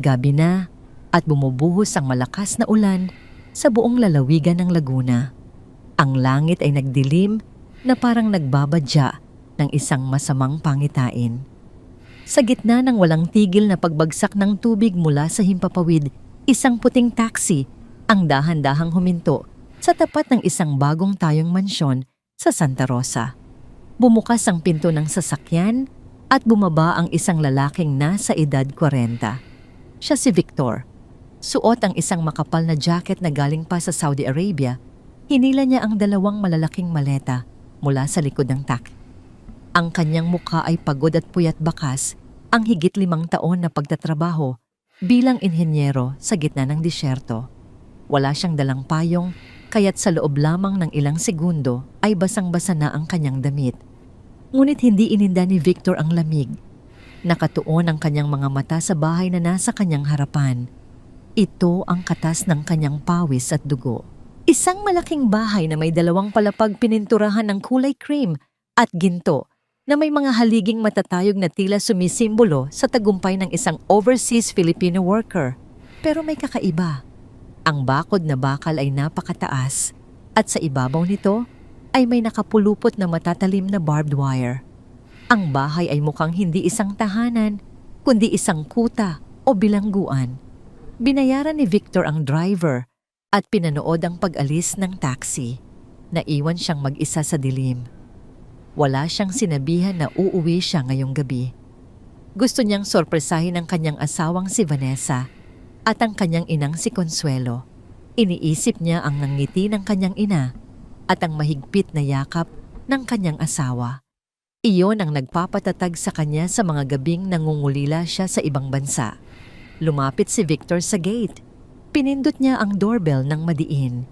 Gabi na at bumubuhos ang malakas na ulan sa buong lalawigan ng Laguna. Ang langit ay nagdilim na parang nagbabadya ng isang masamang pangitain. Sa gitna ng walang tigil na pagbagsak ng tubig mula sa himpapawid, isang puting taxi ang dahan-dahang huminto sa tapat ng isang bagong tayong mansyon sa Santa Rosa. Bumukas ang pinto ng sasakyan at bumaba ang isang lalaking nasa edad 40. Siya si Victor. Suot ang isang makapal na jacket na galing pa sa Saudi Arabia. Hinila niya ang dalawang malalaking maleta mula sa likod ng taxi. Ang kanyang mukha ay pagod at puyat bakas ang higit 5 taon na pagtatrabaho bilang inhenyero sa gitna ng disyerto. Wala siyang dalang payong, kaya't sa loob lamang ng ilang segundo ay basang-basa na ang kanyang damit. Ngunit hindi ininda ni Victor ang lamig. Nakatuon ang kanyang mga mata sa bahay na nasa kanyang harapan. Ito ang katas ng kanyang pawis at dugo. Isang malaking bahay na may 2 palapag pininturahan ng kulay cream at ginto na may mga haliging matatayog na tila sumisimbolo sa tagumpay ng isang overseas Filipino worker. Pero may kakaiba. Ang bakod na bakal ay napakataas at sa ibabaw nito ay may nakapulupot na matatalim na barbed wire. Ang bahay ay mukhang hindi isang tahanan, kundi isang kuta o bilangguan. Binayaran ni Victor ang driver at pinanood ang pag-alis ng taxi. Naiwan siyang mag-isa sa dilim. Wala siyang sinabihan na uuwi siya ngayong gabi. Gusto niyang sorpresahin ang kanyang asawang si Vanessa at ang kanyang inang si Consuelo. Iniisip niya ang nangiti ng kanyang ina at ang mahigpit na yakap ng kanyang asawa. Iyon ang nagpapatatag sa kanya sa mga gabing nangungulila siya sa ibang bansa. Lumapit si Victor sa gate. Pinindot niya ang doorbell ng madiin.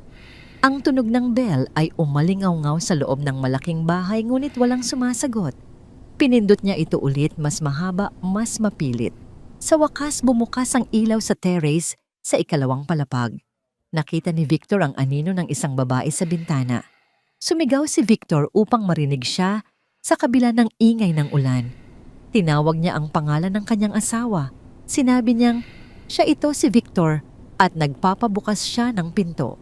Ang tunog ng bell ay umalingaw-ngaw sa loob ng malaking bahay ngunit walang sumasagot. Pinindot niya ito ulit, mas mahaba, mas mapilit. Sa wakas bumukas ang ilaw sa terrace sa 2 palapag. Nakita ni Victor ang anino ng isang babae sa bintana. Sumigaw si Victor upang marinig siya sa kabila ng ingay ng ulan. Tinawag niya ang pangalan ng kanyang asawa. Sinabi niyang siya ito si Victor at nagpapabukas siya ng pinto.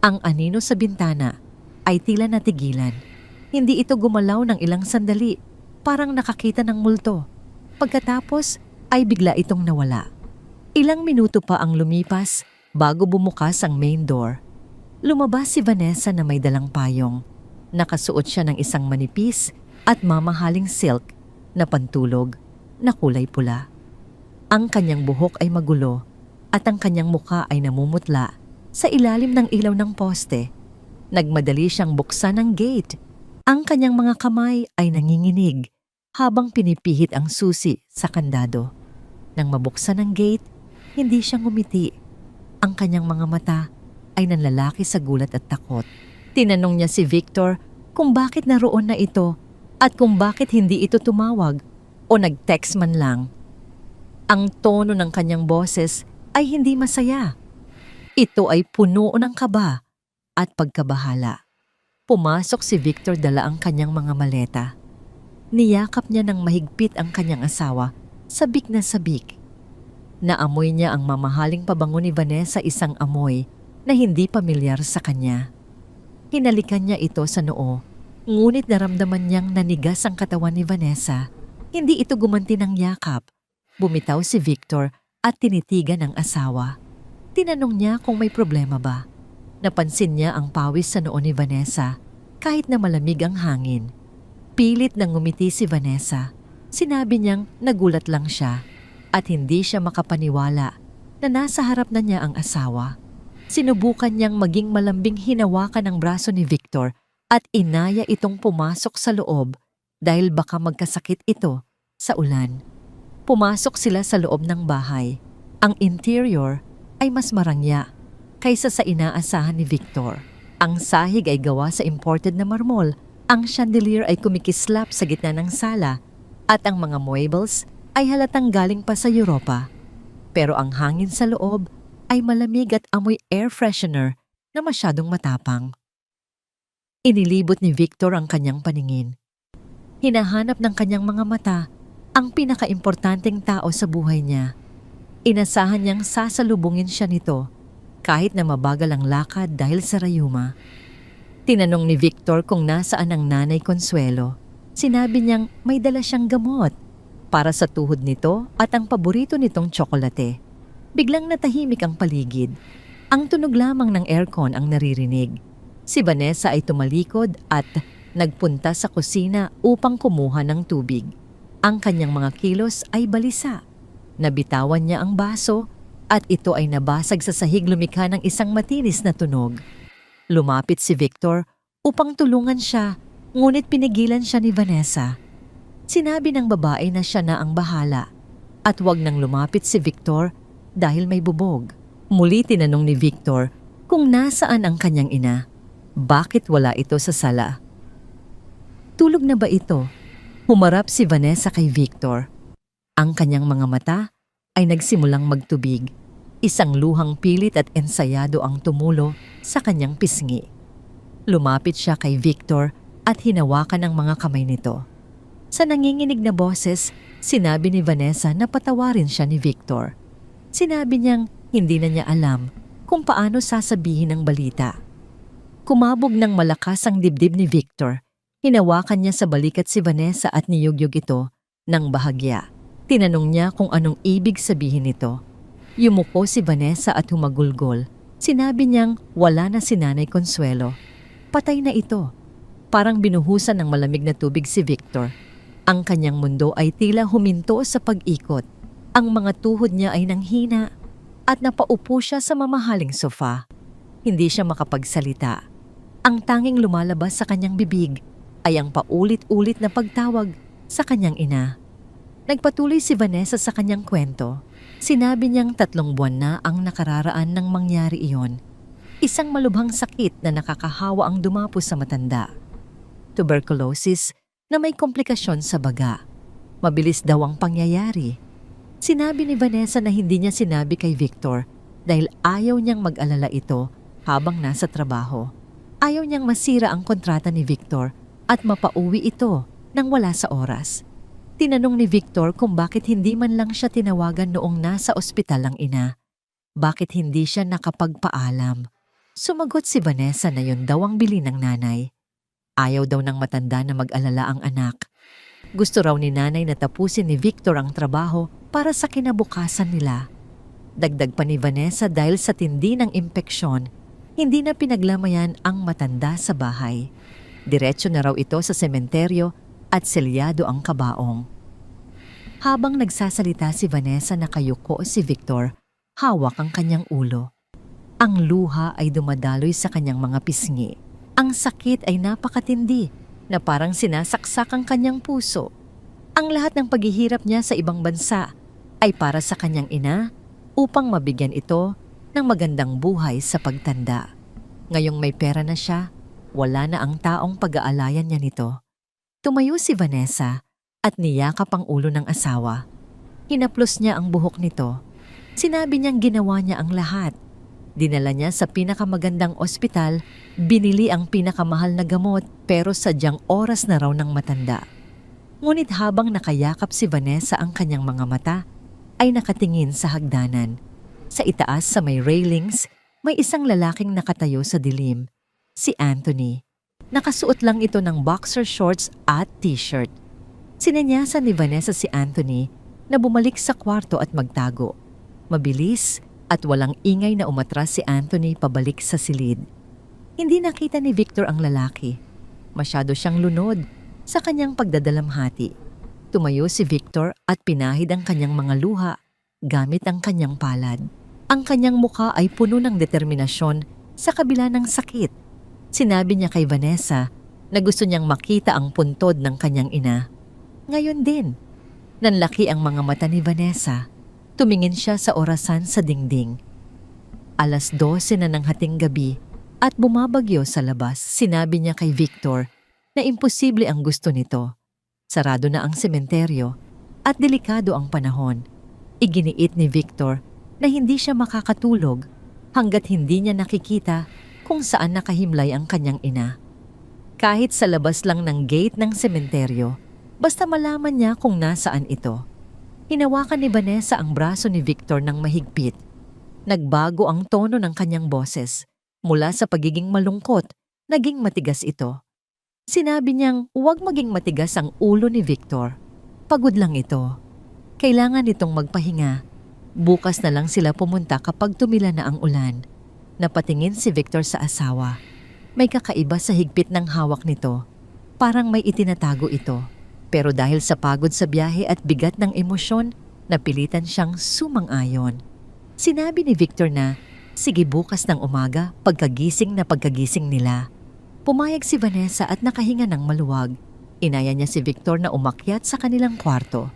Ang anino sa bintana ay tila natigilan. Hindi ito gumalaw ng ilang sandali, parang nakakita ng multo. Pagkatapos ay bigla itong nawala. Ilang minuto pa ang lumipas bago bumukas ang main door. Lumabas si Vanessa na may dalang payong. Nakasuot siya ng isang manipis at mamahaling silk na pantulog na kulay pula. Ang kanyang buhok ay magulo at ang kanyang mukha ay namumutla sa ilalim ng ilaw ng poste. Nagmadali siyang buksan ang gate. Ang kanyang mga kamay ay nanginginig habang pinipihit ang susi sa kandado. Nang mabuksan ang gate, hindi siya ngumiti. Ang kanyang mga mata ay nanlalaki sa gulat at takot. Tinanong niya si Victor kung bakit naroon na ito at kung bakit hindi ito tumawag o nag-text man lang. Ang tono ng kanyang boses ay hindi masaya. Ito ay puno ng kaba at pagkabahala. Pumasok si Victor, dala ang kanyang mga maleta. Niyakap niya ng mahigpit ang kanyang asawa, sabik na sabik. Naamoy niya ang mamahaling pabango ni Vanessa, isang amoy na hindi pamilyar sa kanya. Hinalikan niya ito sa noo, ngunit naramdaman niyang nanigas ang katawan ni Vanessa. Hindi ito gumanti ng yakap. Bumitaw si Victor at tinitigan ang asawa. Tinanong niya kung may problema ba. Napansin niya ang pawis sa noo ni Vanessa kahit na malamig ang hangin. Pilit nang ngumiti si Vanessa. Sinabi niyang nagulat lang siya at hindi siya makapaniwala na nasa harap na niya ang asawa. Sinubukan niyang maging malambing, hinawakan ang braso ni Victor at inaya itong pumasok sa loob dahil baka magkasakit ito sa ulan. Pumasok sila sa loob ng bahay. Ang interior ay mas marangya kaysa sa inaasahan ni Victor. Ang sahig ay gawa sa imported na marmol. Ang chandelier ay kumikislap sa gitna ng sala at ang mga muebles ay halatang galing pa sa Europa. Pero ang hangin sa loob ay malamig at amoy air freshener na masyadong matapang. Inilibot ni Victor ang kanyang paningin. Hinahanap ng kanyang mga mata ang pinakaimportanteng tao sa buhay niya. Inasahan niyang sasalubungin siya nito kahit na mabagal ang lakad dahil sa rayuma. Tinanong ni Victor kung nasaan ang nanay Consuelo. Sinabi niyang may dala siyang gamot para sa tuhod nito at ang paborito nitong tsokolate. Biglang natahimik ang paligid. Ang tunog lamang ng aircon ang naririnig. Si Vanessa ay tumalikod at nagpunta sa kusina upang kumuha ng tubig. Ang kanyang mga kilos ay balisa. Nabitawan niya ang baso at ito ay nabasag sa sahig, lumikha ng isang matinis na tunog. Lumapit si Victor upang tulungan siya, ngunit pinigilan siya ni Vanessa. Sinabi ng babae na siya na ang bahala at huwag nang lumapit si Victor dahil may bubog. Muli tinanong ni Victor kung nasaan ang kanyang ina. Bakit wala ito sa sala? Tulog na ba ito? Humarap si Vanessa kay Victor. Ang kanyang mga mata ay nagsimulang magtubig. Isang luhang pilit at ensayado ang tumulo sa kanyang pisngi. Lumapit siya kay Victor at hinawakan ang mga kamay nito. Sa nanginginig na boses, sinabi ni Vanessa na patawarin siya ni Victor. Sinabi niyang hindi na niya alam kung paano sasabihin ang balita. Kumabog ng malakas ang dibdib ni Victor. Hinawakan niya sa balikat si Vanessa at niyugyug ito ng bahagya. Tinanong niya kung anong ibig sabihin nito. Yumuko si Vanessa at humagulgol. Sinabi niyang wala na si Nanay Consuelo. Patay na ito. Parang binuhusan ng malamig na tubig si Victor. Ang kanyang mundo ay tila huminto sa pag-ikot. Ang mga tuhod niya ay nanghina at napaupo siya sa mamahaling sofa. Hindi siya makapagsalita. Ang tanging lumalabas sa kanyang bibig ay ang paulit-ulit na pagtawag sa kanyang ina. Nagpatuloy si Vanessa sa kanyang kwento. Sinabi niyang 3 buwan na ang nakararaan nang mangyari iyon. Isang malubhang sakit na nakakahawa ang dumapo sa matanda. Tuberculosis na may komplikasyon sa baga. Mabilis daw ang pangyayari. Sinabi ni Vanessa na hindi niya sinabi kay Victor dahil ayaw niyang mag-alala ito habang nasa trabaho. Ayaw niyang masira ang kontrata ni Victor at mapauwi ito nang wala sa oras. Tinanong ni Victor kung bakit hindi man lang siya tinawagan noong nasa ospital ang ina. Bakit hindi siya nakapagpaalam? Sumagot si Vanessa na yun daw ang bili ng nanay. Ayaw daw ng matanda na mag-alala ang anak. Gusto raw ni nanay na tapusin ni Victor ang trabaho para sa kinabukasan nila. Dagdag pa ni Vanessa dahil sa tindi ng impeksyon, hindi na pinaglamayan ang matanda sa bahay. Diretso na raw ito sa sementeryo at selyado ang kabaong. Habang nagsasalita si Vanessa, nakayuko si Victor, hawak ang kanyang ulo. Ang luha ay dumadaloy sa kanyang mga pisngi. Ang sakit ay napakatindi na parang sinasaksak ang kanyang puso. Ang lahat ng paghihirap niya sa ibang bansa ay para sa kanyang ina upang mabigyan ito ng magandang buhay sa pagtanda. Ngayong may pera na siya, wala na ang taong pag-aalayan niya nito. Tumayo si Vanessa at niyakap ang ulo ng asawa. Hinaplos niya ang buhok nito. Sinabi niyang ginawa niya ang lahat. Dinala niya sa pinakamagandang ospital, binili ang pinakamahal na gamot pero sadyang oras na raw ng matanda. Ngunit habang nakayakap si Vanessa, ang kanyang mga mata ay nakatingin sa hagdanan. Sa itaas sa may railings, may isang lalaking nakatayo sa dilim, si Anthony. Nakasuot lang ito ng boxer shorts at t-shirt. Sinanyasan ni Vanessa si Anthony na bumalik sa kwarto at magtago. Mabilis at walang ingay na umatras si Anthony pabalik sa silid. Hindi nakita ni Victor ang lalaki. Masyado siyang lunod sa kanyang pagdadalamhati. Tumayo si Victor at pinahid ang kanyang mga luha gamit ang kanyang palad. Ang kanyang mukha ay puno ng determinasyon sa kabila ng sakit. Sinabi niya kay Vanessa na gusto niyang makita ang puntod ng kanyang ina. Ngayon din, nanlaki ang mga mata ni Vanessa. Tumingin siya sa orasan sa dingding. 12:00 na ng hating gabi at bumabagyo sa labas. Sinabi niya kay Victor na imposible ang gusto nito. Sarado na ang sementeryo at delikado ang panahon. Iginiit ni Victor na hindi siya makakatulog hanggat hindi niya nakikita kung saan nakahimlay ang kanyang ina. Kahit sa labas lang ng gate ng sementeryo, basta malaman niya kung nasaan ito. Hinawakan ni Vanessa ang braso ni Victor ng mahigpit. Nagbago ang tono ng kanyang boses. Mula sa pagiging malungkot, naging matigas ito. Sinabi niyang huwag maging matigas ang ulo ni Victor. Pagod lang ito. Kailangan itong magpahinga. Bukas na lang sila pumunta kapag tumila na ang ulan. Napatingin si Victor sa asawa. May kakaiba sa higpit ng hawak nito. Parang may itinatago ito. Pero dahil sa pagod sa biyahe at bigat ng emosyon, napilitan siyang sumang-ayon. Sinabi ni Victor na, sige bukas ng umaga, pagkagising nila. Pumayag si Vanessa at nakahinga ng maluwag. Inaya niya si Victor na umakyat sa kanilang kwarto.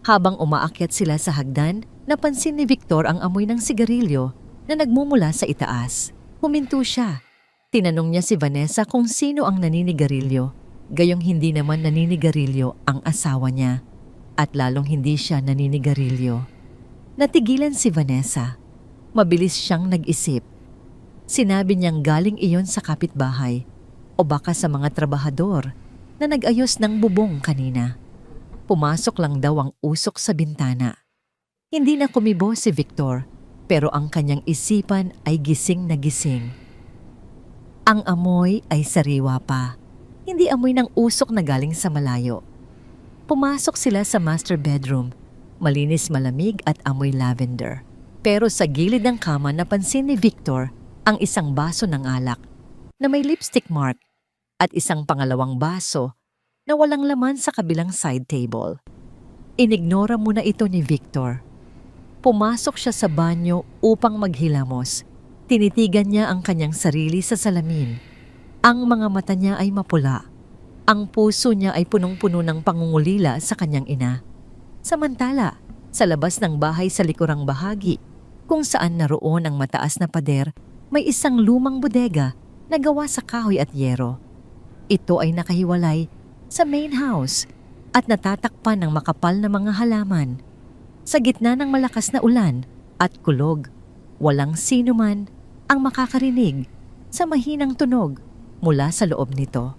Habang umaakyat sila sa hagdan, napansin ni Victor ang amoy ng sigarilyo na nagmumula sa itaas. Huminto siya. Tinanong niya si Vanessa kung sino ang naninigarilyo. Gayong hindi naman naninigarilyo ang asawa niya. At lalong hindi siya naninigarilyo. Natigilan si Vanessa. Mabilis siyang nag-isip. Sinabi niyang galing iyon sa kapitbahay o baka sa mga trabahador na nag-ayos ng bubong kanina. Pumasok lang daw ang usok sa bintana. Hindi na kumibo si Victor, pero ang kanyang isipan ay gising na gising. Ang amoy ay sariwa pa, hindi amoy ng usok na galing sa malayo. Pumasok sila sa master bedroom, malinis malamig at amoy lavender. Pero sa gilid ng kama napansin ni Victor ang isang baso ng alak na may lipstick mark at isang pangalawang baso na walang laman sa kabilang side table. Inignora muna ito ni Victor. Pumasok siya sa banyo upang maghilamos. Tinitigan niya ang kanyang sarili sa salamin. Ang mga mata niya ay mapula. Ang puso niya ay punong-puno ng pangungulila sa kanyang ina. Samantala, sa labas ng bahay sa likurang bahagi, kung saan naroon ang mataas na pader, may isang lumang bodega na gawa sa kahoy at yero. Ito ay nakahiwalay sa main house at natatakpan ng makapal na mga halaman. Sa gitna ng malakas na ulan at kulog, walang sino man ang makakarinig sa mahinang tunog mula sa loob nito.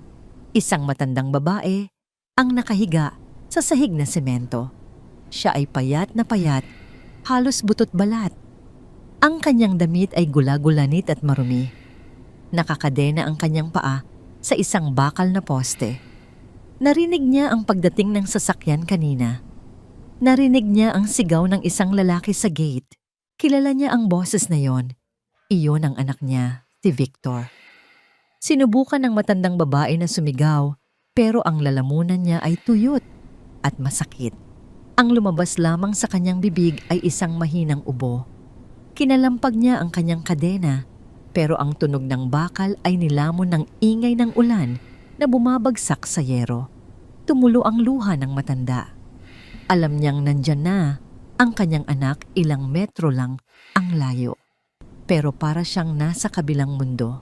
Isang matandang babae ang nakahiga sa sahig na semento. Siya ay payat na payat, halos butot balat. Ang kanyang damit ay gula-gulanit at marumi. Nakakadena ang kanyang paa sa isang bakal na poste. Narinig niya ang pagdating ng sasakyan kanina. Narinig niya ang sigaw ng isang lalaki sa gate. Kilala niya ang boses na yon. Iyon ang anak niya, si Victor. Sinubukan ng matandang babae na sumigaw, pero ang lalamunan niya ay tuyot at masakit. Ang lumabas lamang sa kanyang bibig ay isang mahinang ubo. Kinalampag niya ang kanyang kadena, pero ang tunog ng bakal ay nilamon ng ingay ng ulan na bumabagsak sa yero. Tumulo ang luha ng matanda. Alam niyang nandyan na ang kanyang anak, ilang metro lang ang layo. Pero para siyang nasa kabilang mundo.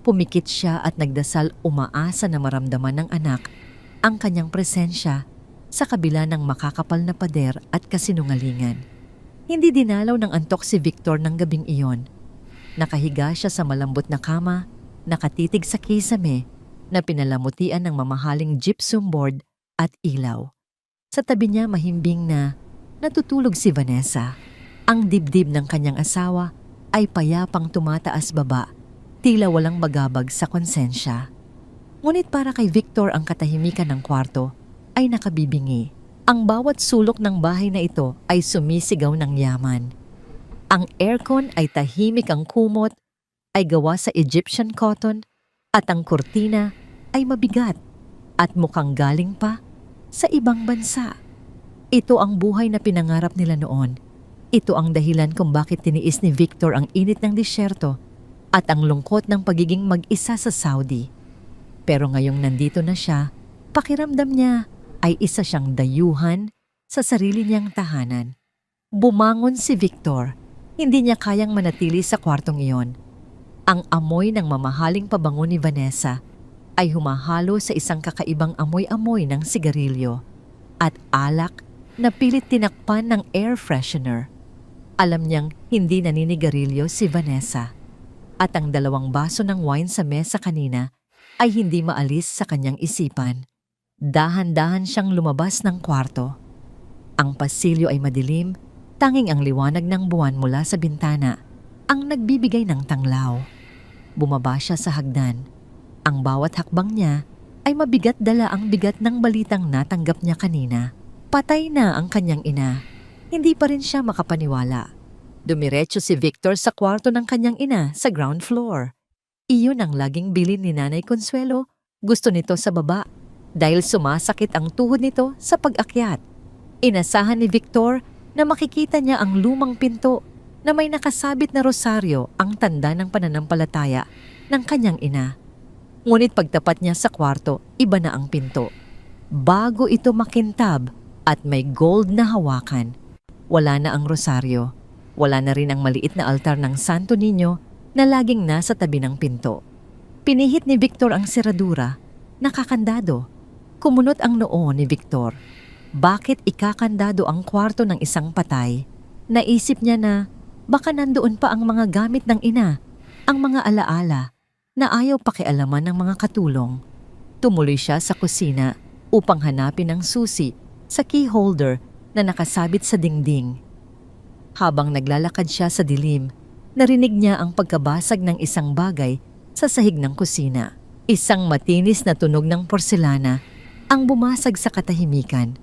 Pumikit siya at nagdasal, umaasa na maramdaman ng anak ang kanyang presensya sa kabila ng makakapal na pader at kasinungalingan. Hindi dinalaw ng antok si Victor ng gabing iyon. Nakahiga siya sa malambot na kama, nakatitig sa kisame na pinalamutian ng mamahaling gypsum board at ilaw. Sa tabi niya mahimbing na natutulog si Vanessa. Ang dibdib ng kanyang asawa ay payapang tumataas baba, tila walang magabag sa konsensya. Ngunit para kay Victor ang katahimikan ng kwarto ay nakabibingi. Ang bawat sulok ng bahay na ito ay sumisigaw ng yaman. Ang aircon ay tahimik, ang kumot ay gawa sa Egyptian cotton at ang kurtina ay mabigat at mukhang galing pa sa ibang bansa. Ito ang buhay na pinangarap nila noon. Ito ang dahilan kung bakit tiniis ni Victor ang init ng disyerto at ang lungkot ng pagiging mag-isa sa Saudi. Pero ngayong nandito na siya, pakiramdam niya ay isa siyang dayuhan sa sarili niyang tahanan. Bumangon si Victor. Hindi niya kayang manatili sa kwartong iyon. Ang amoy ng mamahaling pabango ni Vanessa ay humahalo sa isang kakaibang amoy-amoy ng sigarilyo at alak na pilit tinakpan ng air freshener. Alam niyang hindi naninigarilyo si Vanessa at ang 2 baso ng wine sa mesa kanina ay hindi maalis sa kanyang isipan. Dahan-dahan siyang lumabas ng kwarto. Ang pasilyo ay madilim, tanging ang liwanag ng buwan mula sa bintana ang nagbibigay ng tanglaw. Bumaba siya sa hagdan. Ang bawat hakbang niya ay mabigat dala ang bigat ng balitang natanggap niya kanina. Patay na ang kanyang ina. Hindi pa rin siya makapaniwala. Dumiretso si Victor sa kwarto ng kanyang ina sa ground floor. Iyon ang laging bilin ni Nanay Consuelo. Gusto nito sa baba dahil sumasakit ang tuhod nito sa pag-akyat. Inasahan ni Victor na makikita niya ang lumang pinto na may nakasabit na rosaryo, ang tanda ng pananampalataya ng kanyang ina. Ngunit pagtapat niya sa kwarto, iba na ang pinto. Bago ito makintab at may gold na hawakan, wala na ang rosaryo. Wala na rin ang maliit na altar ng Santo Niño na laging nasa tabi ng pinto. Pinihit ni Victor ang seradura. Nakakandado. Kumunot ang noo ni Victor. Bakit ikakandado ang kwarto ng isang patay? Naisip niya na baka nandoon pa ang mga gamit ng ina, ang mga alaala na ayaw pakialaman ng mga katulong. Tumuloy siya sa kusina upang hanapin ang susi sa key holder na nakasabit sa dingding. Habang naglalakad siya sa dilim, narinig niya ang pagkabasag ng isang bagay sa sahig ng kusina. Isang matinis na tunog ng porselana ang bumasag sa katahimikan.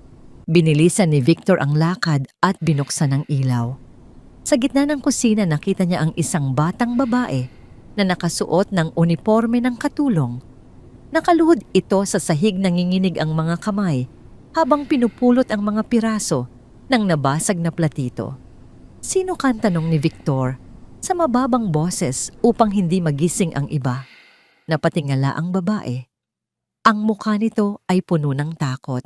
Binilisan ni Victor ang lakad at binuksan ang ilaw. Sa gitna ng kusina nakita niya ang isang batang babae na nakasuot ng uniforme ng katulong. Nakaluhod ito sa sahig, nanginginig ang mga kamay habang pinupulot ang mga piraso ng nabasag na platito. Sino ka? Tanong ni Victor sa mababang boses upang hindi magising ang iba. Napatingala ang babae. Ang mukha nito ay puno ng takot.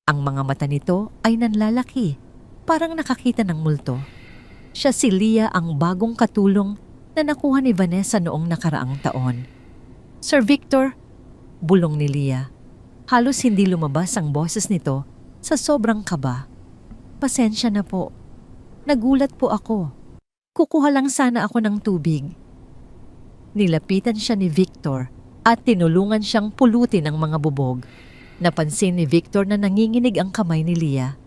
Ang mga mata nito ay nanlalaki, parang nakakita ng multo. Siya si Leah, ang bagong katulong na nakuha ni Vanessa noong nakaraang taon. Sir Victor, bulong ni Leah. Halos hindi lumabas ang boses nito sa sobrang kaba. Pasensya na po. Nagulat po ako. Kukuha lang sana ako ng tubig. Nilapitan siya ni Victor at tinulungan siyang pulutin ang mga bubog. Napansin ni Victor na nanginginig ang kamay ni Leah.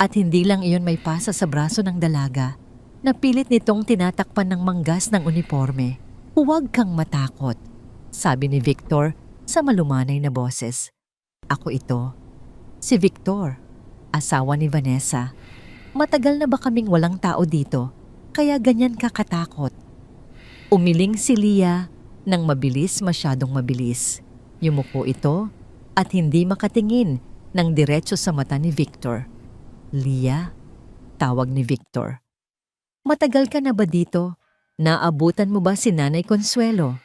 At hindi lang iyon may pasa sa braso ng dalaga. Napilit nitong tinatakpan ng manggas ng uniforme. Huwag kang matakot, sabi ni Victor sa malumanay na boses. Ako ito. Si Victor, asawa ni Vanessa. Matagal na ba kaming walang tao dito, kaya ganyan ka katakot? Umiling si Leah nang masyadong mabilis. Yumuko ito at hindi makatingin ng diretso sa mata ni Victor. Leah, tawag ni Victor. Matagal ka na ba dito? Naabutan mo ba si Nanay Consuelo?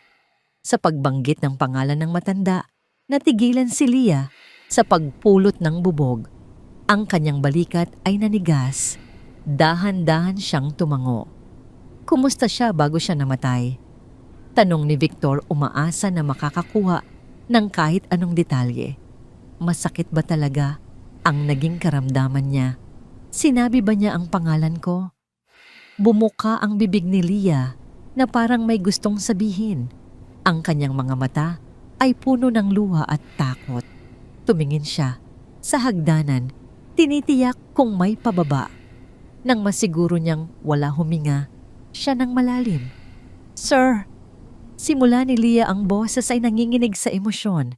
Sa pagbanggit ng pangalan ng matanda, natigilan si Leah sa pagpulot ng bubog. Ang kanyang balikat ay nanigas. Dahan-dahan siyang tumango. Kumusta siya bago siya namatay? Tanong ni Victor, umaasa na makakakuha ng kahit anong detalye. Masakit ba talaga ang naging karamdaman niya? Sinabi ba niya ang pangalan ko? Bumuka ang bibig ni Leah na parang may gustong sabihin. Ang kanyang mga mata ay puno ng luha at takot. Tumingin siya sa hagdanan, tinitiyak kung may pababa. Nang masiguro niyang wala huminga, siya nang malalim. Sir, simula ni Leah ang boses ay nanginginig sa emosyon.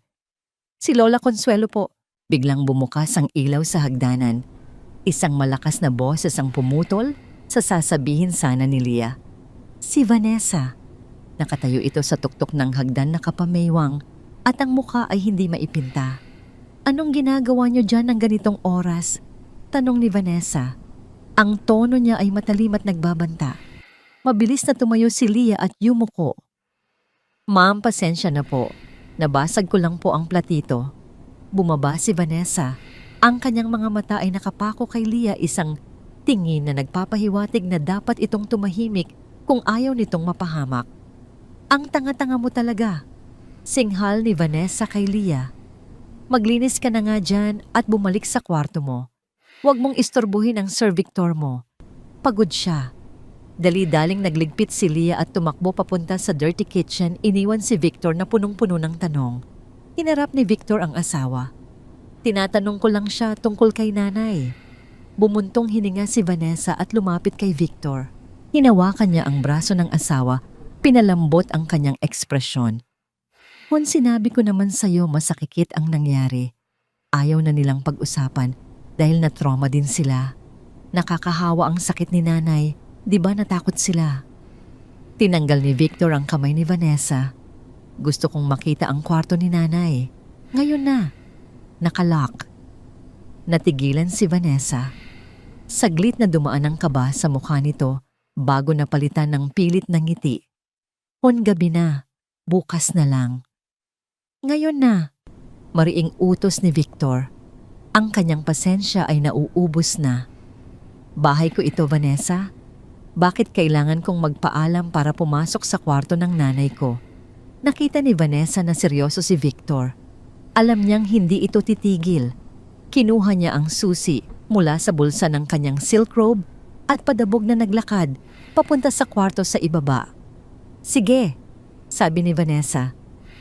Si Lola Consuelo po. Biglang bumukas ang ilaw sa hagdanan. Isang malakas na boses ang pumutol sa sasabihin sana ni Leah. Si Vanessa. Nakatayo ito sa tuktok ng hagdan na kapamaywang at ang mukha ay hindi maipinta. Anong ginagawa niyo dyan ng ganitong oras? Tanong ni Vanessa. Ang tono niya ay matalim at nagbabanta. Mabilis na tumayo si Leah at yumuko. Ma'am, pasensya na po. Nabasag ko lang po ang platito. Bumaba si Vanessa. Ang kanyang mga mata ay nakapako kay Leah, isang tingin na nagpapahiwatig na dapat itong tumahimik kung ayaw nitong mapahamak. Ang tanga-tanga mo talaga. Singhal ni Vanessa kay Leah. Maglinis ka na nga dyan at bumalik sa kwarto mo. Huwag mong istorbuhin ang Sir Victor mo. Pagod siya. Dali-daling nagligpit si Leah at tumakbo papunta sa dirty kitchen, iniwan si Victor na punong-puno ng tanong. Hinarap ni Victor ang asawa. Tinatanong ko lang siya tungkol kay nanay. Bumuntong hininga si Vanessa at lumapit kay Victor. Hinawakan niya ang braso ng asawa, pinalambot ang kanyang ekspresyon. Kung sinabi ko naman sa'yo masakit ang nangyari, ayaw na nilang pag-usapan dahil na-trauma din sila. Nakakahawa ang sakit ni nanay, di ba natakot sila? Tinanggal ni Victor ang kamay ni Vanessa. Gusto kong makita ang kwarto ni nanay. Ngayon na. Nakalock. Natigilan si Vanessa. Saglit na dumaan ang kaba sa mukha nito bago napalitan ng pilit na ngiti. Hon gabi na, bukas na lang. Ngayon na, mariing utos ni Victor. Ang kanyang pasensya ay nauubos na. Bahay ko ito, Vanessa. Bakit kailangan kong magpaalam para pumasok sa kwarto ng nanay ko? Nakita ni Vanessa na seryoso si Victor. Alam niyang hindi ito titigil. Kinuha niya ang susi mula sa bulsa ng kanyang silk robe at padabog na naglakad papunta sa kwarto sa ibaba. Sige, sabi ni Vanessa.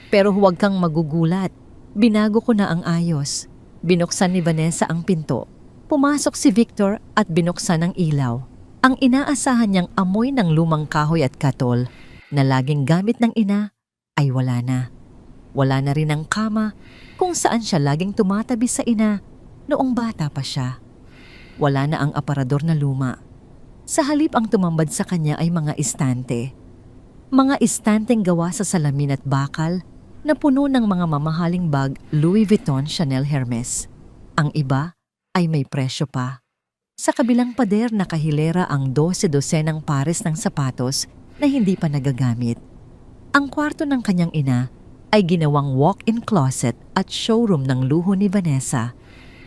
Pero huwag kang magugulat. Binago ko na ang ayos. Binuksan ni Vanessa ang pinto. Pumasok si Victor at binuksan ang ilaw. Ang inaasahan niyang amoy ng lumang kahoy at katol na laging gamit ng ina ay wala na. Wala na rin ang kama kung saan siya laging tumatabi sa ina noong bata pa siya. Wala na ang aparador na luma. Sa halip ang tumambad sa kanya ay mga istante. Mga istanteng gawa sa salamin at bakal na puno ng mga mamahaling bag Louis Vuitton, Chanel, Hermes. Ang iba ay may presyo pa. Sa kabilang pader nakahilera ang 12 dosenang pares ng sapatos na hindi pa nagagamit. Ang kwarto ng kanyang ina ay ginawang walk-in closet at showroom ng luho ni Vanessa.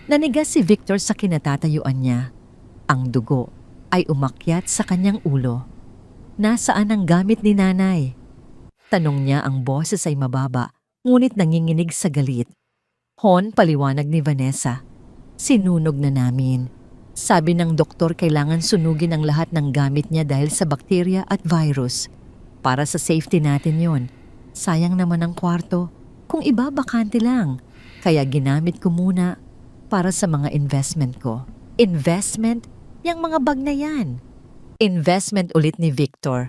Nanigas si Victor sa kinatatayuan niya. Ang dugo ay umakyat sa kanyang ulo. Nasaan ang gamit ni nanay? Tanong niya, ang boses ay mababa, ngunit nanginginig sa galit. Hon, paliwanag ni Vanessa. Sinunog na namin. Sabi ng doktor kailangan sunugin ang lahat ng gamit niya dahil sa bakterya at virus. Para sa safety natin yon. Sayang naman ang kwarto. Kung iba, bakante lang. Kaya ginamit ko muna para sa mga investment ko. Investment? Yang mga bag na yan. Investment ulit ni Victor.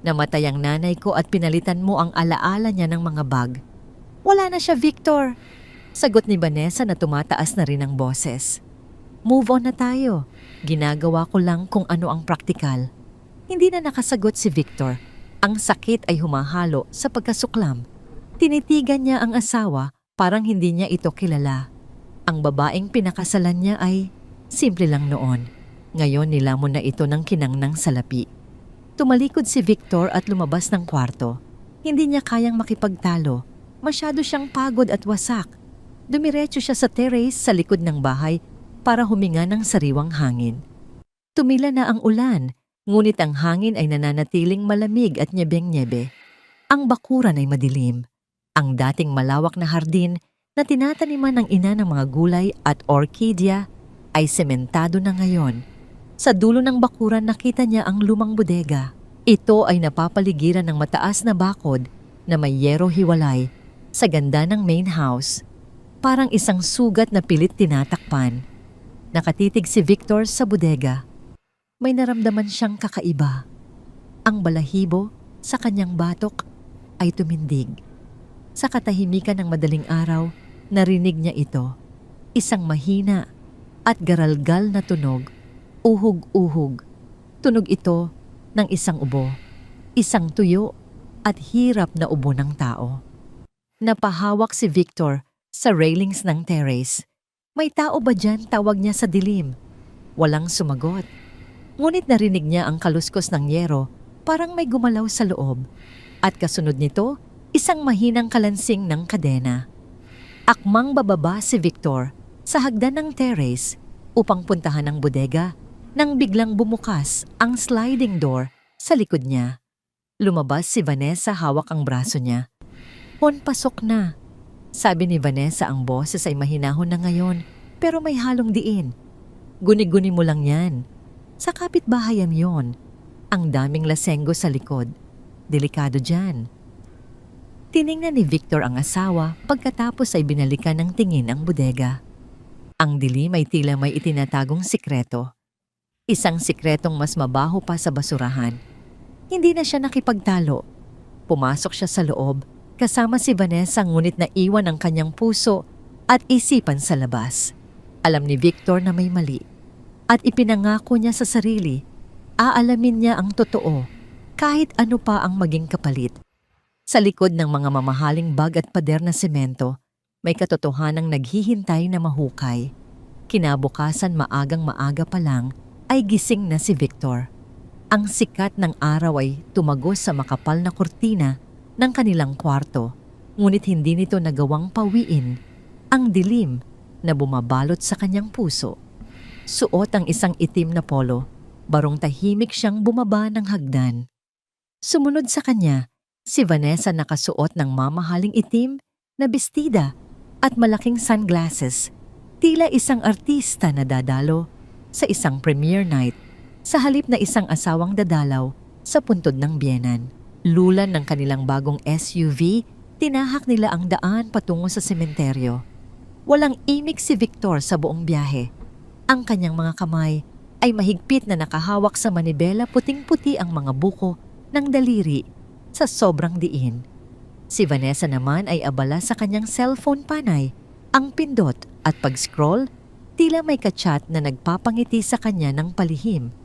Namatay ang nanay ko at pinalitan mo ang alaala niya ng mga bag. Wala na siya, Victor. Sagot ni Vanessa na tumataas na rin ang boses. Move on na tayo. Ginagawa ko lang kung ano ang praktikal. Hindi na nakasagot si Victor. Ang sakit ay humahalo sa pagkasuklam. Tinitigan niya ang asawa, parang hindi niya ito kilala. Ang babaeng pinakasalan niya ay simple lang noon. Ngayon nilamon na ito ng kinangnang salapi. Tumalikod si Victor at lumabas ng kwarto. Hindi niya kayang makipagtalo. Masyado siyang pagod at wasak. Dumiretso siya sa terrace sa likod ng bahay para huminga ng sariwang hangin. Tumila na ang ulan, ngunit ang hangin ay nananatiling malamig at nyebeng-nyebe. Ang bakuran ay madilim. Ang dating malawak na hardin na tinataniman ng ina ng mga gulay at orkidya ay sementado na ngayon. Sa dulo ng bakuran nakita niya ang lumang bodega. Ito ay napapaligiran ng mataas na bakod na may yero hiwalay sa ganda ng main house. Parang isang sugat na pilit tinatakpan. Nakatitig si Victor sa bodega. May naramdaman siyang kakaiba. Ang balahibo sa kanyang batok ay tumindig. Sa katahimikan ng madaling araw, narinig niya ito. Isang mahina at garalgal na tunog. Uhog-uhog. Tunog ito ng isang ubo. Isang tuyo at hirap na ubo ng tao. Napahawak si Victor sa railings ng terrace. May tao ba dyan? Tawag niya sa dilim. Walang sumagot. Ngunit narinig niya ang kaluskos ng yero, parang may gumalaw sa loob. At kasunod nito, isang mahinang kalansing ng kadena. Akmang bababa si Victor sa hagdan ng terrace upang puntahan ang bodega nang biglang bumukas ang sliding door sa likod niya. Lumabas si Vanessa, hawak ang braso niya. Hon, pasok na. Sabi ni Vanessa, ang boses ay mahinahon na ngayon pero may halong diin. Guni-guni mo lang yan. Sa kapitbahayan yon. Ang daming lasenggo sa likod. Delikado dyan. Tiningnan ni Victor ang asawa pagkatapos ay binalikan ng tingin ang bodega. Ang dilim ay tila may itinatagong sikreto. Isang sikretong mas mabaho pa sa basurahan. Hindi na siya nakipagtalo. Pumasok siya sa loob kasama si Vanessa ngunit naiwan ang kanyang puso at isipan sa labas. Alam ni Victor na may mali at ipinangako niya sa sarili, aalamin niya ang totoo kahit ano pa ang maging kapalit. Sa likod ng mga mamahaling bag at pader na semento, may katotohanang naghihintay na mahukay. Kinabukasan maagang maaga pa lang ay gising na si Victor. Ang sikat ng araw ay tumagos sa makapal na kurtina ng kanilang kwarto, ngunit hindi nito nagawang pawiin ang dilim na bumabalot sa kanyang puso. Suot ang isang itim na polo, barong tahimik siyang bumaba ng hagdan. Sumunod sa kanya, si Vanessa nakasuot ng mamahaling itim na bestida at malaking sunglasses, tila isang artista na dadalo sa isang premiere night sa halip na isang asawang dadalaw sa puntod ng biyenan. Lulan ng kanilang bagong SUV, tinahak nila ang daan patungo sa sementeryo. Walang imik si Victor sa buong biyahe. Ang kanyang mga kamay ay mahigpit na nakahawak sa manibela, puting-puti ang mga buko ng daliri sa sobrang diin. Si Vanessa naman ay abala sa kanyang cellphone panay. Ang pindot at pag-scroll, tila may kachat na nagpapangiti sa kanya ng palihim.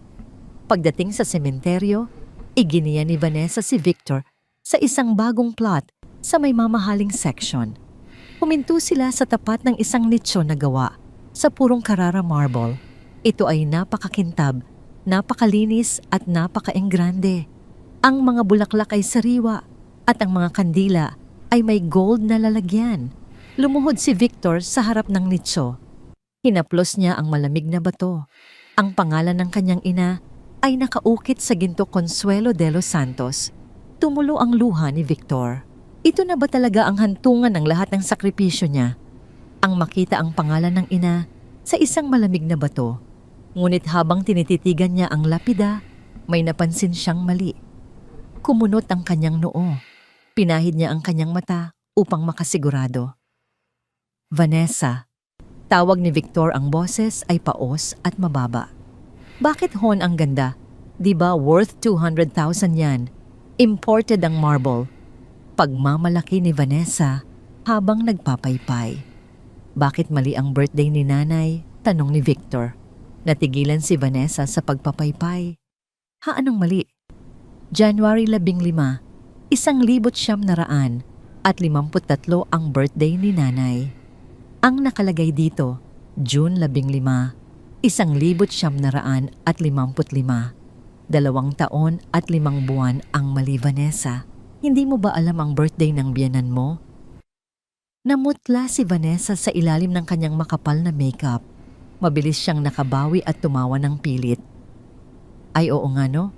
Pagdating sa sementeryo, iginiya ni Vanessa si Victor sa isang bagong plot sa may mamahaling section. Huminto sila sa tapat ng isang nicho na gawa sa purong Carrara marble. Ito ay napakakintab, napakalinis at napaka-enggrande. Ang mga bulaklak ay sariwa at ang mga kandila ay may gold na lalagyan. Lumuhod si Victor sa harap ng nicho. Hinaplos niya ang malamig na bato. Ang pangalan ng kanyang ina ay nakaukit sa ginto Consuelo de los Santos. Tumulo ang luha ni Victor. Ito na ba talaga ang hantungan ng lahat ng sakripisyo niya? Ang makita ang pangalan ng ina sa isang malamig na bato. Ngunit habang tinititigan niya ang lapida, may napansin siyang mali. Kumunot ang kanyang noo. Pinahid niya ang kanyang mata upang makasigurado. Vanessa. Tawag ni Victor, ang boses ay paos at mababa. Bakit hon ang ganda? Di ba worth 200,000 yan? Imported ang marble. Pagmamalaki ni Vanessa habang nagpapaypay. Bakit mali ang birthday ni nanay? Tanong ni Victor. Natigilan si Vanessa sa pagpapaypay. Anong mali? January 15, 1953 ang birthday ni nanay. Ang nakalagay dito, June 15, 1955. 2 taon at 5 buwan ang mali, Vanessa. Hindi mo ba alam ang birthday ng biyenan mo? Namutla si Vanessa sa ilalim ng kanyang makapal na makeup. Mabilis siyang nakabawi at tumawa ng pilit. Ay oo nga no?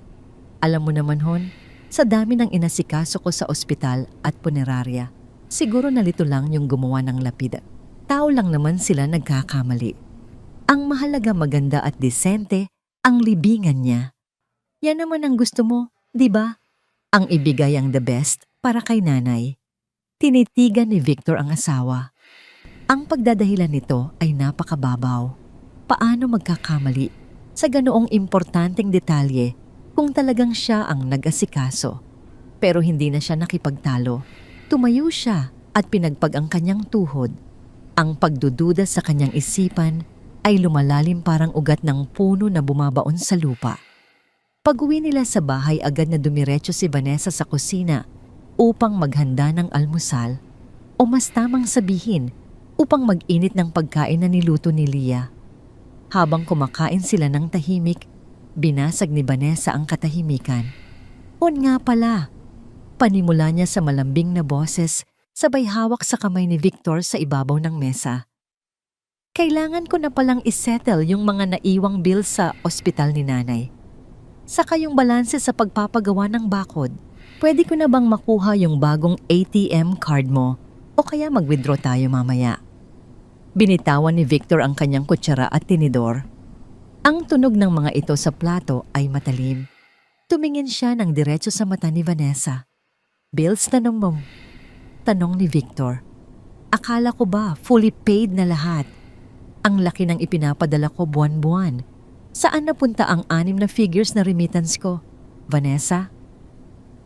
Alam mo naman hon, sa dami ng inasikaso ko sa ospital at punerarya, siguro nalito lang yung gumawa ng lapida. Tao lang naman sila nagkakamali. Ang mahalaga maganda at disente ang libingan niya. Yan naman ang gusto mo, di ba? Ang ibigay ang the best para kay nanay. Tinitigan ni Victor ang asawa. Ang pagdadahilan nito ay napakababaw. Paano magkakamali sa ganoong importanteng detalye kung talagang siya ang nag-asikaso? Pero hindi na siya nakipagtalo. Tumayo siya at pinagpag ang kanyang tuhod. Ang pagdududa sa kanyang isipan ay lumalalim parang ugat ng puno na bumabaon sa lupa. Pag-uwi nila sa bahay, agad na dumiretso si Vanessa sa kusina upang maghanda ng almusal, o mas tamang sabihin, upang mag-init ng pagkain na niluto ni Leah. Habang kumakain sila ng tahimik, binasag ni Vanessa ang katahimikan. On nga pala, panimula niya sa malambing na boses, sabay hawak sa kamay ni Victor sa ibabaw ng mesa. Kailangan ko na palang isettle yung mga naiwang bill sa ospital ni nanay. Saka yung balanse sa pagpapagawa ng bakod. Pwede ko na bang makuha yung bagong ATM card mo o kaya mag-withdraw tayo mamaya? Binitawan ni Victor ang kanyang kutsara at tinidor. Ang tunog ng mga ito sa plato ay matalim. Tumingin siya ng diretso sa mata ni Vanessa. Bills, tanong mo? Tanong ni Victor. Akala ko ba fully paid na lahat? Ang laki ng ipinapadala ko buwan-buwan. Saan napunta ang 6 na figures na remittance ko, Vanessa?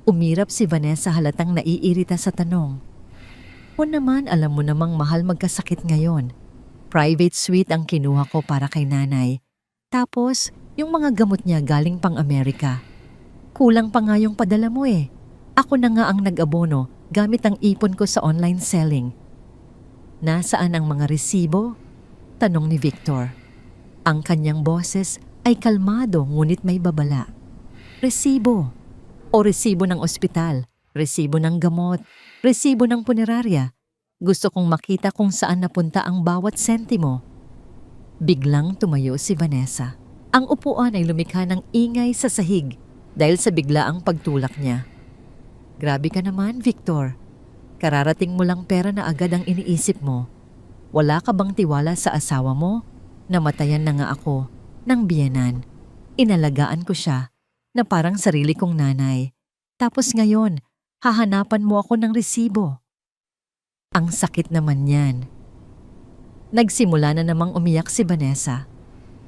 Umirap si Vanessa halatang naiirita sa tanong. O naman, alam mo namang mahal magkasakit ngayon. Private suite ang kinuha ko para kay nanay. Tapos, yung mga gamot niya galing pang Amerika. Kulang pa nga yung padala mo eh. Ako na nga ang nag-abono gamit ang ipon ko sa online selling. Nasaan ang mga resibo? Tanong ni Victor. Ang kanyang boses ay kalmado ngunit may babala. Resibo. O resibo ng ospital, resibo ng gamot, resibo ng punerarya. Gusto kong makita kung saan napunta ang bawat sentimo. Biglang tumayo si Vanessa. Ang upuan ay lumikha ng ingay sa sahig dahil sa biglaang pagtulak niya. Grabe ka naman, Victor. Kararating mo lang pera na agad ang iniisip mo. Wala ka bang tiwala sa asawa mo? Namatayan na nga ako ng biyenan. Inalagaan ko siya na parang sarili kong nanay. Tapos ngayon, hahanapan mo ako ng resibo. Ang sakit naman yan. Nagsimula na namang umiyak si Vanessa.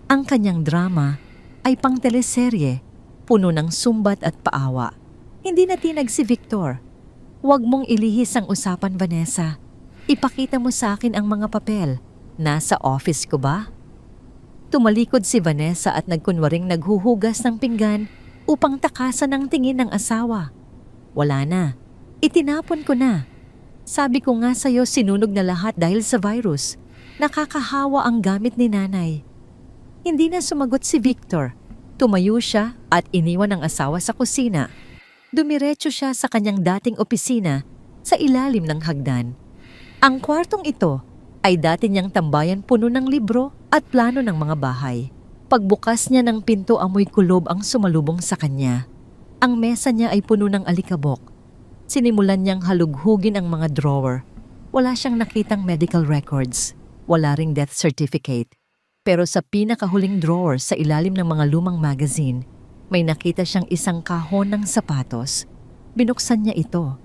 Ang kanyang drama ay pang teleserye, puno ng sumbat at paawa. Hindi natinag si Victor. Huwag mong ilihis ang usapan, Vanessa. Ipakita mo sa akin ang mga papel. Nasa office ko ba? Tumalikod si Vanessa at nagkunwaring naghuhugas ng pinggan upang takasan ang tingin ng asawa. Wala na. Itinapon ko na. Sabi ko nga sa'yo sinunog na lahat dahil sa virus. Nakakahawa ang gamit ni nanay. Hindi na sumagot si Victor. Tumayo siya at iniwan ang asawa sa kusina. Dumiretso siya sa kanyang dating opisina sa ilalim ng hagdan. Ang kwartong ito ay dati niyang tambayan puno ng libro at plano ng mga bahay. Pagbukas niya ng pinto, amoy kulob ang sumalubong sa kanya. Ang mesa niya ay puno ng alikabok. Sinimulan niyang halughugin ang mga drawer. Wala siyang nakitang medical records. Wala ring death certificate. Pero sa pinakahuling drawer sa ilalim ng mga lumang magazine, may nakita siyang isang kahon ng sapatos. Binuksan niya ito.